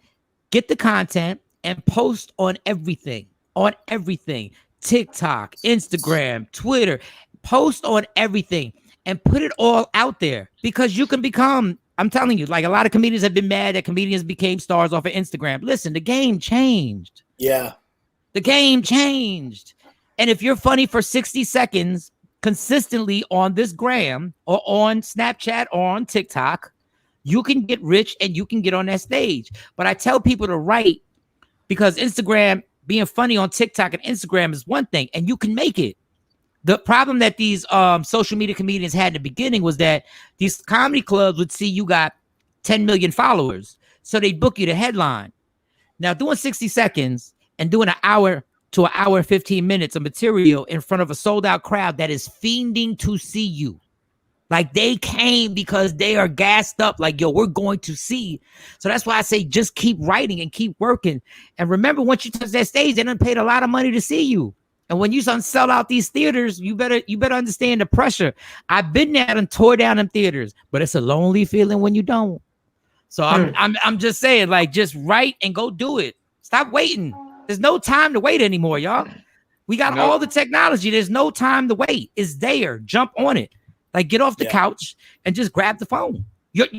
get the content and post on everything. TikTok, Instagram, Twitter, post on everything and put it all out there, because you can become, I'm telling you, like a lot of comedians have been mad that comedians became stars off of Instagram. Listen, the game changed. Yeah. The game changed. And if you're funny for 60 seconds consistently on this gram or on Snapchat or on TikTok, you can get rich and you can get on that stage. But I tell people to write, because Instagram, being funny on TikTok and Instagram is one thing, and you can make it. The problem that these social media comedians had in the beginning was that these comedy clubs would see you got 10 million followers, so they'd book you the headline. Now, doing 60 seconds and doing an hour to an hour and 15 minutes of material in front of a sold out crowd that is fiending to see you. Like, they came because they are gassed up. Like, yo, we're going to see. So that's why I say just keep writing and keep working. And remember, once you touch that stage, they done paid a lot of money to see you. And when you sell out these theaters, you better understand the pressure. I've been there and tore down them theaters, but it's a lonely feeling when you don't. So I'm just saying, like, just write and go do it. Stop waiting. There's no time to wait anymore, y'all. We got all the technology. There's no time to wait. It's there. Jump on it. Like, get off the couch and just grab the phone.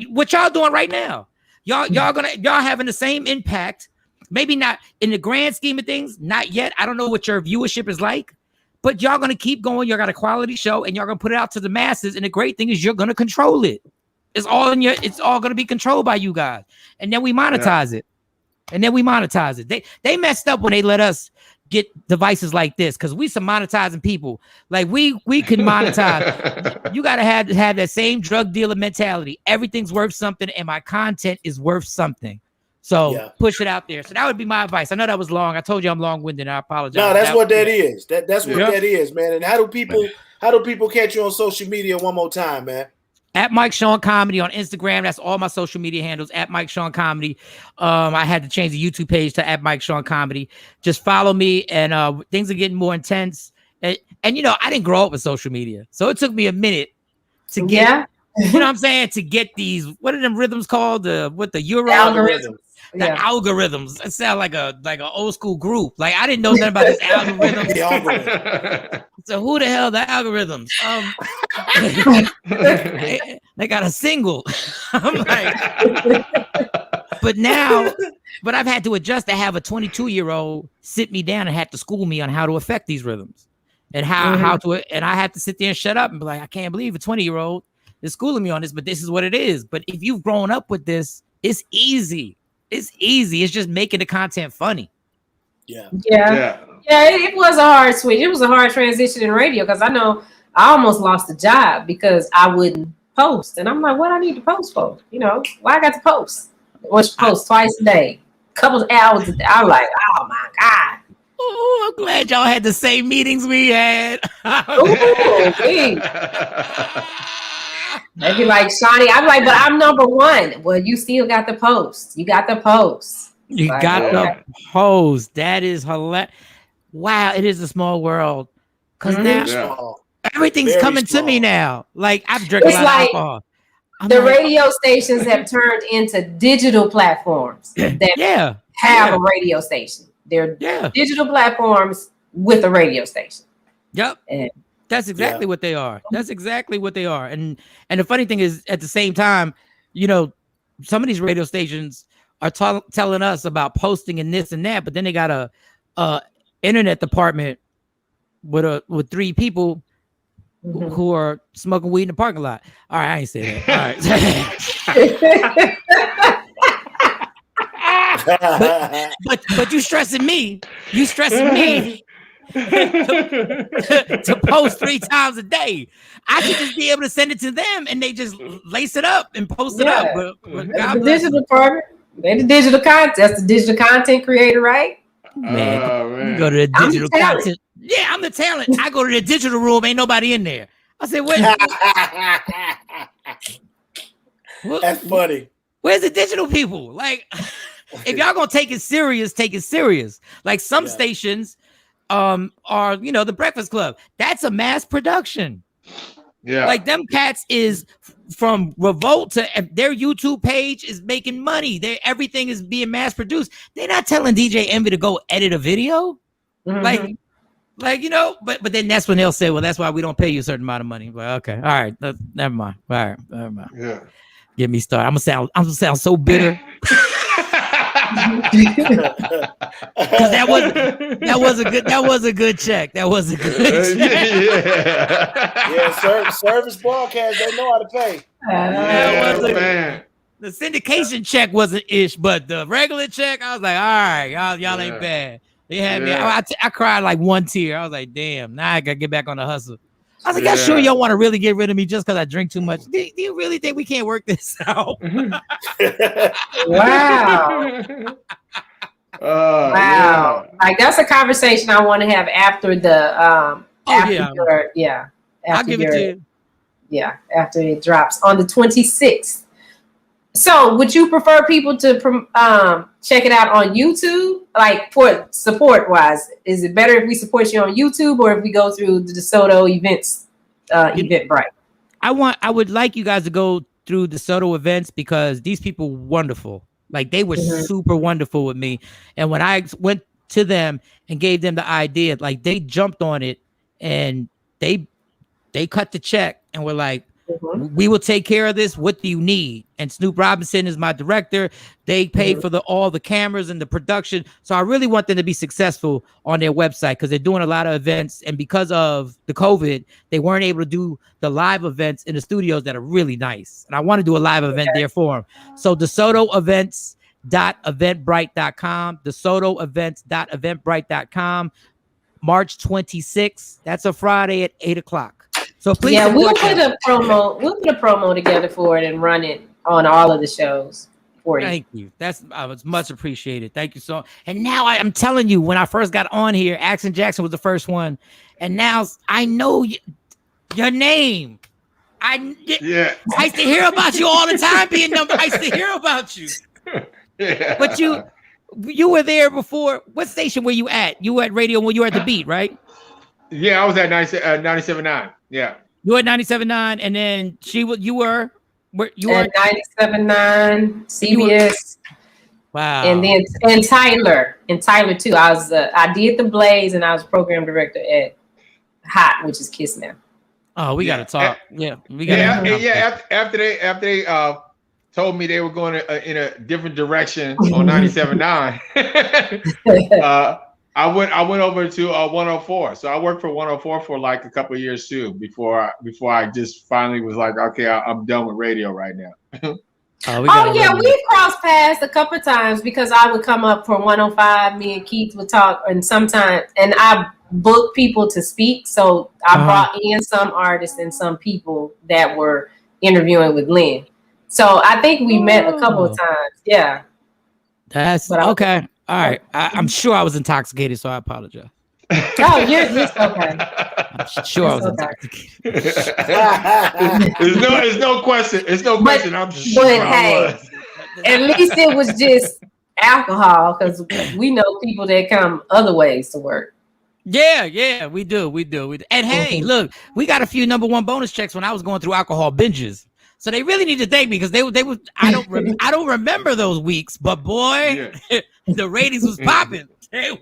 What y'all doing right now? Y'all having the same impact. Maybe not in the grand scheme of things, not yet. I don't know what your viewership is like, but y'all gonna keep going. Y'all got a quality show, and y'all gonna put it out to the masses. And the great thing is, you're gonna control it. It's all gonna be controlled by you guys, and then we monetize it. They messed up when they let us get devices like this, because we some monetizing people. Like, we can monetize. You gotta have that same drug dealer mentality. Everything's worth something, and my content is worth something. So push it out there. So that would be my advice. I know that was long. I told you I'm long-winded. I apologize. No, that's what that is. That's what that is, man. And how do people catch you on social media one more time, man? At Mike Sean Comedy on Instagram. That's all my social media handles. At Mike Sean Comedy. I had to change the YouTube page to at Mike Sean Comedy. Just follow me, and things are getting more intense. And I didn't grow up with social media, so it took me a minute to get. You know what I'm saying? To get these, what are them rhythms called? What the Euro algorithms. The algorithms. It sound like an old school group. Like I didn't know nothing about this algorithm. The algorithm. So who the hell the algorithms? They got a single. I'm like, but I've had to adjust to have a 22-year-old sit me down and have to school me on how to affect these rhythms and how to, and I have to sit there and shut up and be like, I can't believe a 20-year-old is schooling me on this, but this is what it is. But if you've grown up with this, it's easy. It's easy. It's just making the content funny. Yeah, it was a hard switch. It was a hard transition in radio because I know I almost lost a job because I wouldn't post. And I'm like, what I need to post for? You know, why I got to post? What's post twice a day, couple of hours a day. I'm like, oh my God. Oh, I'm glad y'all had the same meetings we had. They'd be like, Shawnee, I'm like, but I'm number one. Well, you still got the post. You got the post. You like, got the post. That is hilarious. Wow, it is a small world. Because now everything's coming to me now. Like I've drank a lot of alcohol. The radio stations have turned into digital platforms that have a radio station. They're digital platforms with a radio station. Yep. And that's exactly what they are. That's exactly what they are. And the funny thing is, at the same time, you know, some of these radio stations are telling us about posting and this and that, but then they got a internet department with 3 people who are smoking weed in the parking lot. All right, I ain't say that. All right. but you stressing me. You stressing me to post 3 times a day. I should just be able to send it to them and they just lace it up and post it up. But the digital department. They're the digital content. That's the digital content creator, right? Man, you go to the digital content. Yeah, I'm the talent. I go to the digital room. Ain't nobody in there. I said, what? That's funny. Where's the digital people? Like, if y'all gonna take it serious, take it serious. Like some stations are, you know, the Breakfast Club. That's a mass production. Yeah. Like them cats is from Revolt to their YouTube page is making money. Everything is being mass produced. They're not telling DJ Envy to go edit a video. Like, you know, but then that's when they'll say, well, that's why we don't pay you a certain amount of money. Well, okay. All right. Never mind. All right. Never mind. Yeah. Get me started. I'm gonna sound so bitter. Because that was a good check. That was a good check. Service broadcast, they know how to pay. The syndication check wasn't ish, but the regular check, I was like, all right, y'all ain't bad. They had me. I cried like 1 tear. I was like, damn, now I gotta get back on the hustle. I was like, y'all sure y'all want to really get rid of me just because I drink too much? Do you really think we can't work this out? Wow. Wow. Like that's a conversation I want to have after the after I'll give it to you. Yeah, after it drops on the 26th. So would you prefer people to check it out on YouTube? Like for support wise, is it better if we support you on YouTube or if we go through the DeSoto events, Eventbrite? I would like you guys to go through DeSoto events because these people were wonderful. Like they were super wonderful with me. And when I went to them and gave them the idea, like they jumped on it and they cut the check and were like, we will take care of this. What do you need? And Snoop Robinson is my director. They paid for all the cameras and the production. So I really want them to be successful on their website because they're doing a lot of events. And because of the COVID, they weren't able to do the live events in the studios that are really nice. And I want to do a live event there for them. So DeSotoEvents.eventbrite.com, DeSotoEvents.eventbrite.com, March 26th. That's a Friday at 8:00. So please, we'll put a promo together for it and run it on all of the shows for you. Thank you. That's much appreciated. Thank you so. And now I'm telling you, when I first got on here, Axon Jackson was the first one, and now I know your name. I used to hear about you all the time. Being number, I used to hear about you. But you were there before. What station were you at? You were at radio when you were at the Beat, right? Yeah, I was at 97.9. Yeah. You were at 97.9, and then you were at 97.9, CBS. Wow. And then Tyler too. I did the Blaze, and I was program director at Hot, which is Kiss now. Oh, we gotta talk. Yeah, we gotta. After they told me they were going in a different direction on 97.9. I went over to 104. So I worked for 104 for like a couple of years too before I just finally was like, okay, I'm done with radio right now. We've crossed paths a couple of times because I would come up for 105. Me and Keith would talk, and sometimes, and I booked people to speak. So I brought in some artists and some people that were interviewing with Lynn. So I think we met a couple of times. Yeah. That's okay. All right. I'm sure I was intoxicated, so I apologize. Oh, you're okay. I'm sure I was intoxicated. There's no question. It's no question. I'm sure I was. At least it was just alcohol, because we know people that come other ways to work. Yeah, we do. And hey, look, we got a few #1 bonus checks when I was going through alcohol binges. So they really need to thank me because they were. I don't remember those weeks, but boy, the ratings was popping. Yeah.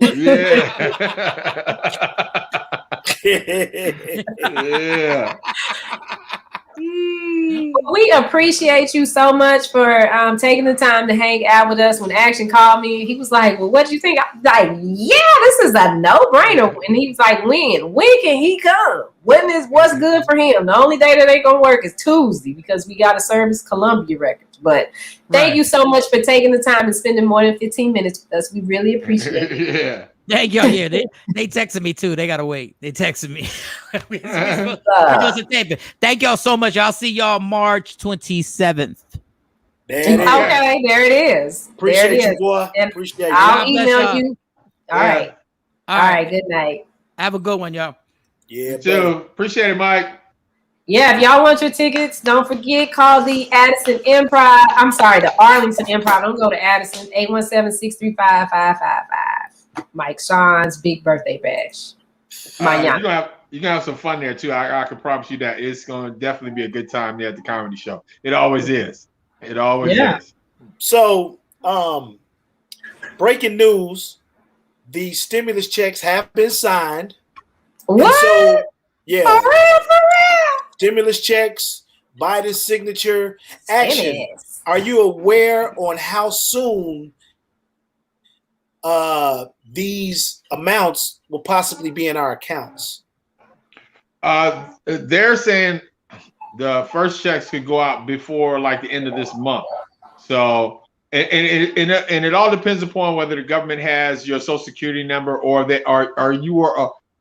We appreciate you so much for taking the time to hang out with us. When Action called me, he was like, well, what do you think? I was like, yeah, this is a no-brainer. And he was like, when can he come? What's good for him? The only day that they gonna work is Tuesday because we got to service Columbia Records. But thank you so much for taking the time and spending more than 15 minutes with us. We really appreciate it. Yeah. Thank y'all. Yeah, they texted me too. They gotta wait. They texted me. Thank y'all so much. I'll see y'all March 27th. Okay, there it is. Appreciate you, boy. Appreciate you. I'll email you. All right. Good night. Have a good one, y'all. Yeah, too. Appreciate it, Mike. Yeah, if y'all want your tickets, don't forget, call the Arlington Improv. Don't go to Addison. 817-635-5555. Mike Sean's big birthday bash. You're gonna have some fun there too. I can promise you that it's gonna definitely be a good time there at the comedy show. It always is. It always is. So, breaking news: the stimulus checks have been signed. What? So, yeah. For real? Stimulus checks, Biden's signature. Action. Are you aware on how soon these amounts will possibly be in our accounts? They're saying the first checks could go out before like the end of this month. So, and it all depends upon whether the government has your Social Security number or they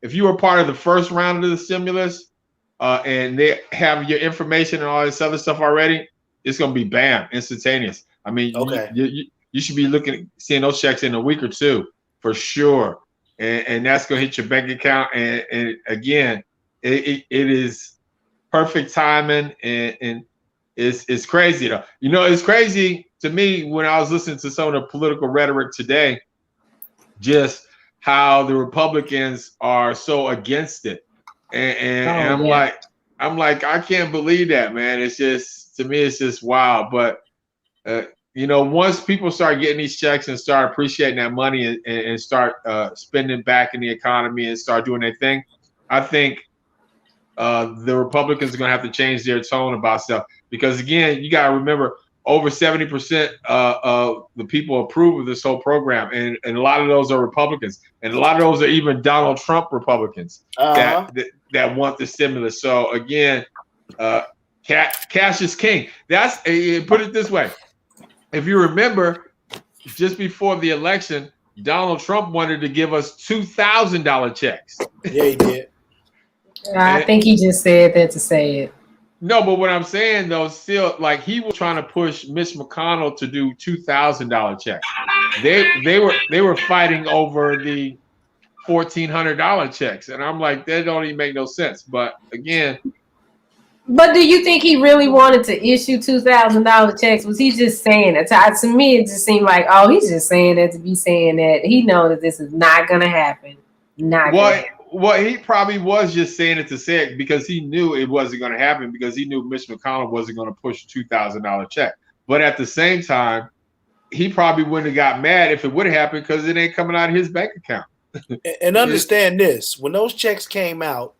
if you were part of the first round of the stimulus, and they have your information and all this other stuff already. It's gonna be bam, instantaneous. I mean, you should be seeing those checks in a week or two for sure, and that's gonna hit your bank account. And again, it is perfect timing, and it's crazy though. You know, it's crazy to me when I was listening to some of the political rhetoric today, just how the Republicans are so against it, and I'm like, I can't believe that, man. It's just, to me, it's just wild. But you know, once people start getting these checks and start appreciating that money and start spending back in the economy and start doing their thing, I think the Republicans are going to have to change their tone about stuff. Because, again, you got to remember, over 70% of the people approve of this whole program. And a lot of those are Republicans. And a lot of those are even Donald Trump Republicans that want the stimulus. So, again, cash is king. Put it this way. If you remember, just before the election, Donald Trump wanted to give us $2,000 checks. Yeah, he did. I think he just said that to say it. No, but what I'm saying though, still, like, he was trying to push Mitch McConnell to do $2,000 checks. They were fighting over the $1,400 checks, and I'm like, that don't even make no sense. But again. But do you think he really wanted to issue $2,000 checks? Was he just saying it? To me, it just seemed like, oh, he's just saying that to be saying that. He knows that this is not going to happen. Well, he probably was just saying it to say it because he knew it wasn't going to happen, because he knew Mitch McConnell wasn't going to push a $2,000 check. But at the same time, he probably wouldn't have got mad if it would have happened because it ain't coming out of his bank account. And understand this: when those checks came out,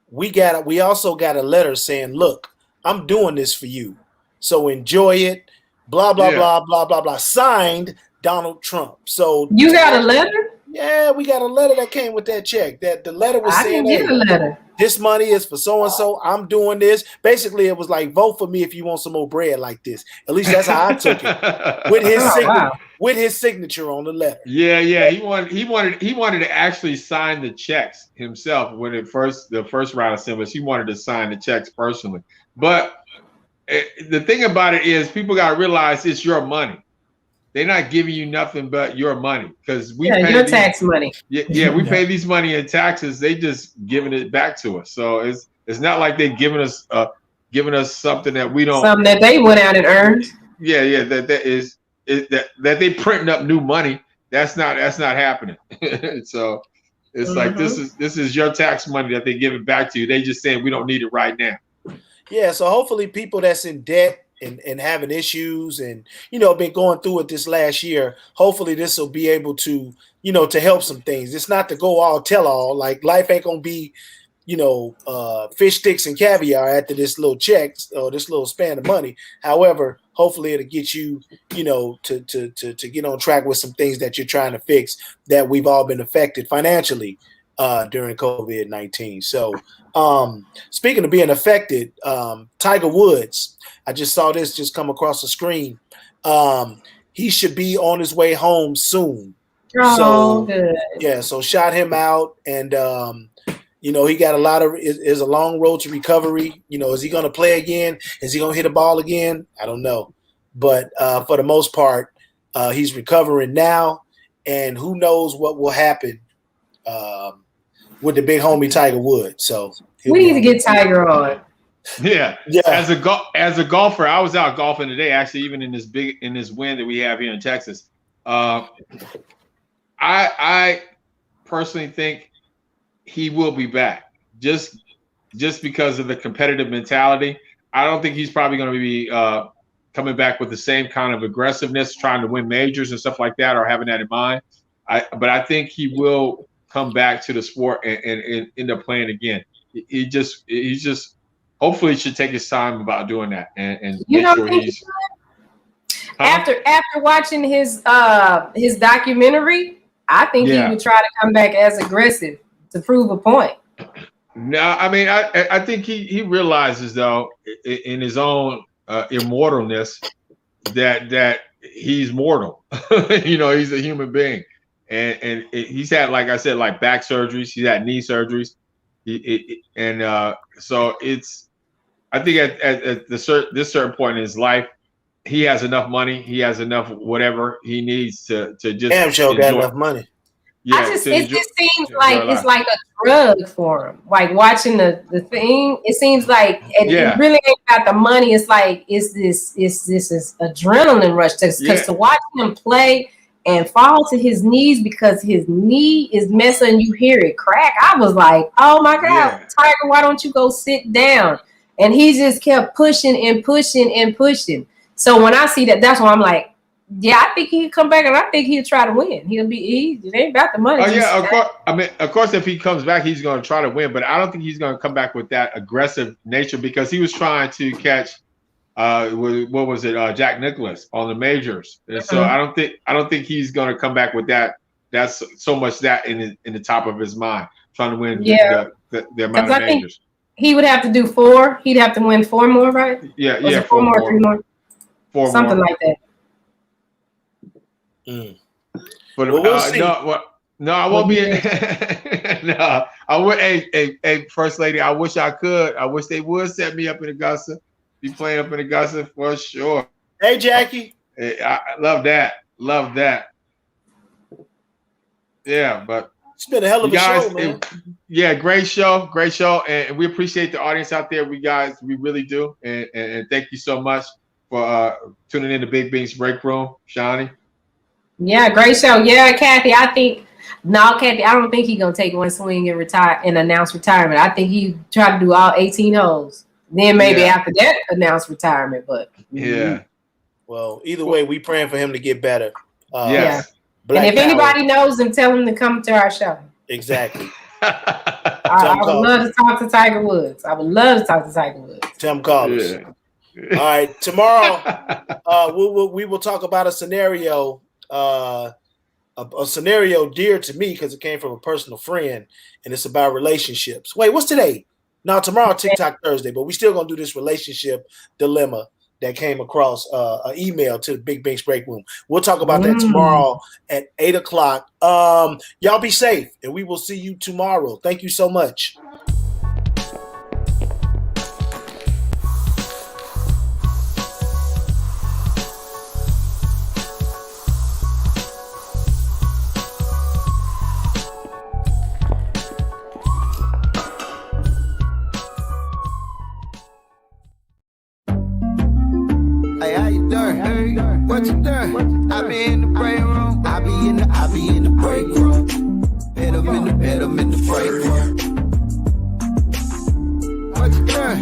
we also got a letter saying, "Look, I'm doing this for you, so enjoy it." Blah blah blah blah blah blah. Signed Donald Trump. So you got a letter? Yeah, we got a letter that came with that check. That the letter was saying, didn't get a letter. This money is for so and so. I'm doing this. Basically, it was like, vote for me if you want some more bread like this. At least that's how I took it. With his signature on the letter. Yeah. He wanted to actually sign the checks himself when the first round of stimulus. He wanted to sign the checks personally. But the thing about it is, people got to realize it's your money. They're not giving you nothing but your money because we pay your tax money. Yeah, we pay these money in taxes. They just giving it back to us. So it's not like they're giving us something that we don't. Something that they went out and earned. Yeah. That they printing up new money. That's not happening. So it's like this is your tax money that they give it back to you. They just saying we don't need it right now. Yeah. So hopefully people that's in debt and having issues and, been going through it this last year, hopefully this will be able to, to help some things. It's not to go all tell all, like life ain't going to be, fish sticks and caviar after this little check or this little span of money. However, hopefully it'll get you, to get on track with some things that you're trying to fix that we've all been affected financially during COVID-19. So speaking of being affected, Tiger Woods, I just saw this just come across the screen. He should be on his way home soon. Good. Yeah, so shot him out, and he got is a long road to recovery. Is he going to play again? Is he going to hit a ball again? I don't know, but for the most part, he's recovering now, and who knows what will happen with the big homie Tiger Woods. So we need to get Tiger on. Yeah. As a golfer, I was out golfing today. Actually, even in this wind that we have here in Texas, I personally think he will be back. Just because of the competitive mentality, I don't think he's probably going to be coming back with the same kind of aggressiveness, trying to win majors and stuff like that, or having that in mind. But I think he will come back to the sport and end up playing again. He's just. Hopefully, he should take his time about doing that and make sure he's. After watching his documentary, I think he would try to come back as aggressive to prove a point. No, I mean, I think he realizes though in his own immortalness that he's mortal. He's a human being, and he's had, like I said, like back surgeries. He's had knee surgeries, so it's. I think at this certain point in his life, he has enough money. He has enough whatever he needs to just. Damn sure got enough money. Yeah, it seems like it's like a drug for him. Like watching the thing, it seems like it really ain't about the money. It's like it's this adrenaline rush because to watch him play and fall to his knees because his knee is messing. You hear it crack. I was like, oh my God, Tiger, why don't you go sit down? And he just kept pushing and pushing and pushing. So when I see that, that's why I'm like, yeah, I think he'll come back and I think he'll try to win. It ain't about the money. Oh yeah, of course. I mean, of course, if he comes back, he's going to try to win. But I don't think he's going to come back with that aggressive nature because he was trying to catch, what was it, Jack Nicklaus on the majors. And so I don't think he's going to come back with that. That's so much that in the top of his mind, trying to win the amount of majors. He would have to do 4. He'd have to win 4 more, right? Yeah, Was it 4 more, 3 more? 4 something more. Like that. But we'll see. No, I won't be in. No, I would. Hey, First Lady, I wish I could. I wish they would set me up in Augusta. Be playing up in Augusta for sure. Hey, Jackie. Hey, I love that. Love that. Yeah, but it's been a hell of a show, man. Great show, and we appreciate the audience out there. We really do, and thank you so much for tuning in to Big Bink's Break Room, Shawnee. Yeah, great show. Yeah, Kathy, Kathy, I don't think he's gonna take one swing and retire and announce retirement. I think he try to do all 18 holes. Then maybe after that announce retirement. But Well, either way, we praying for him to get better. Yes. And if anybody knows him, tell him to come to our show. Exactly. I would love to talk to Tiger Woods. Tim Collins. Yeah. All right. Tomorrow, we will talk about a scenario, a scenario dear to me because it came from a personal friend, and it's about relationships. Wait, what's today? No, tomorrow, TikTok Thursday, but we still gonna do this relationship dilemma that came across an email to the Big Bink's Break Room. We'll talk about that tomorrow at 8:00. Y'all be safe, and we will see you tomorrow. Thank you so much. Hey, how you doing? Hey, what you doing? I be in the break room. I be in the break room. Hit 'em in the break room. What you doing?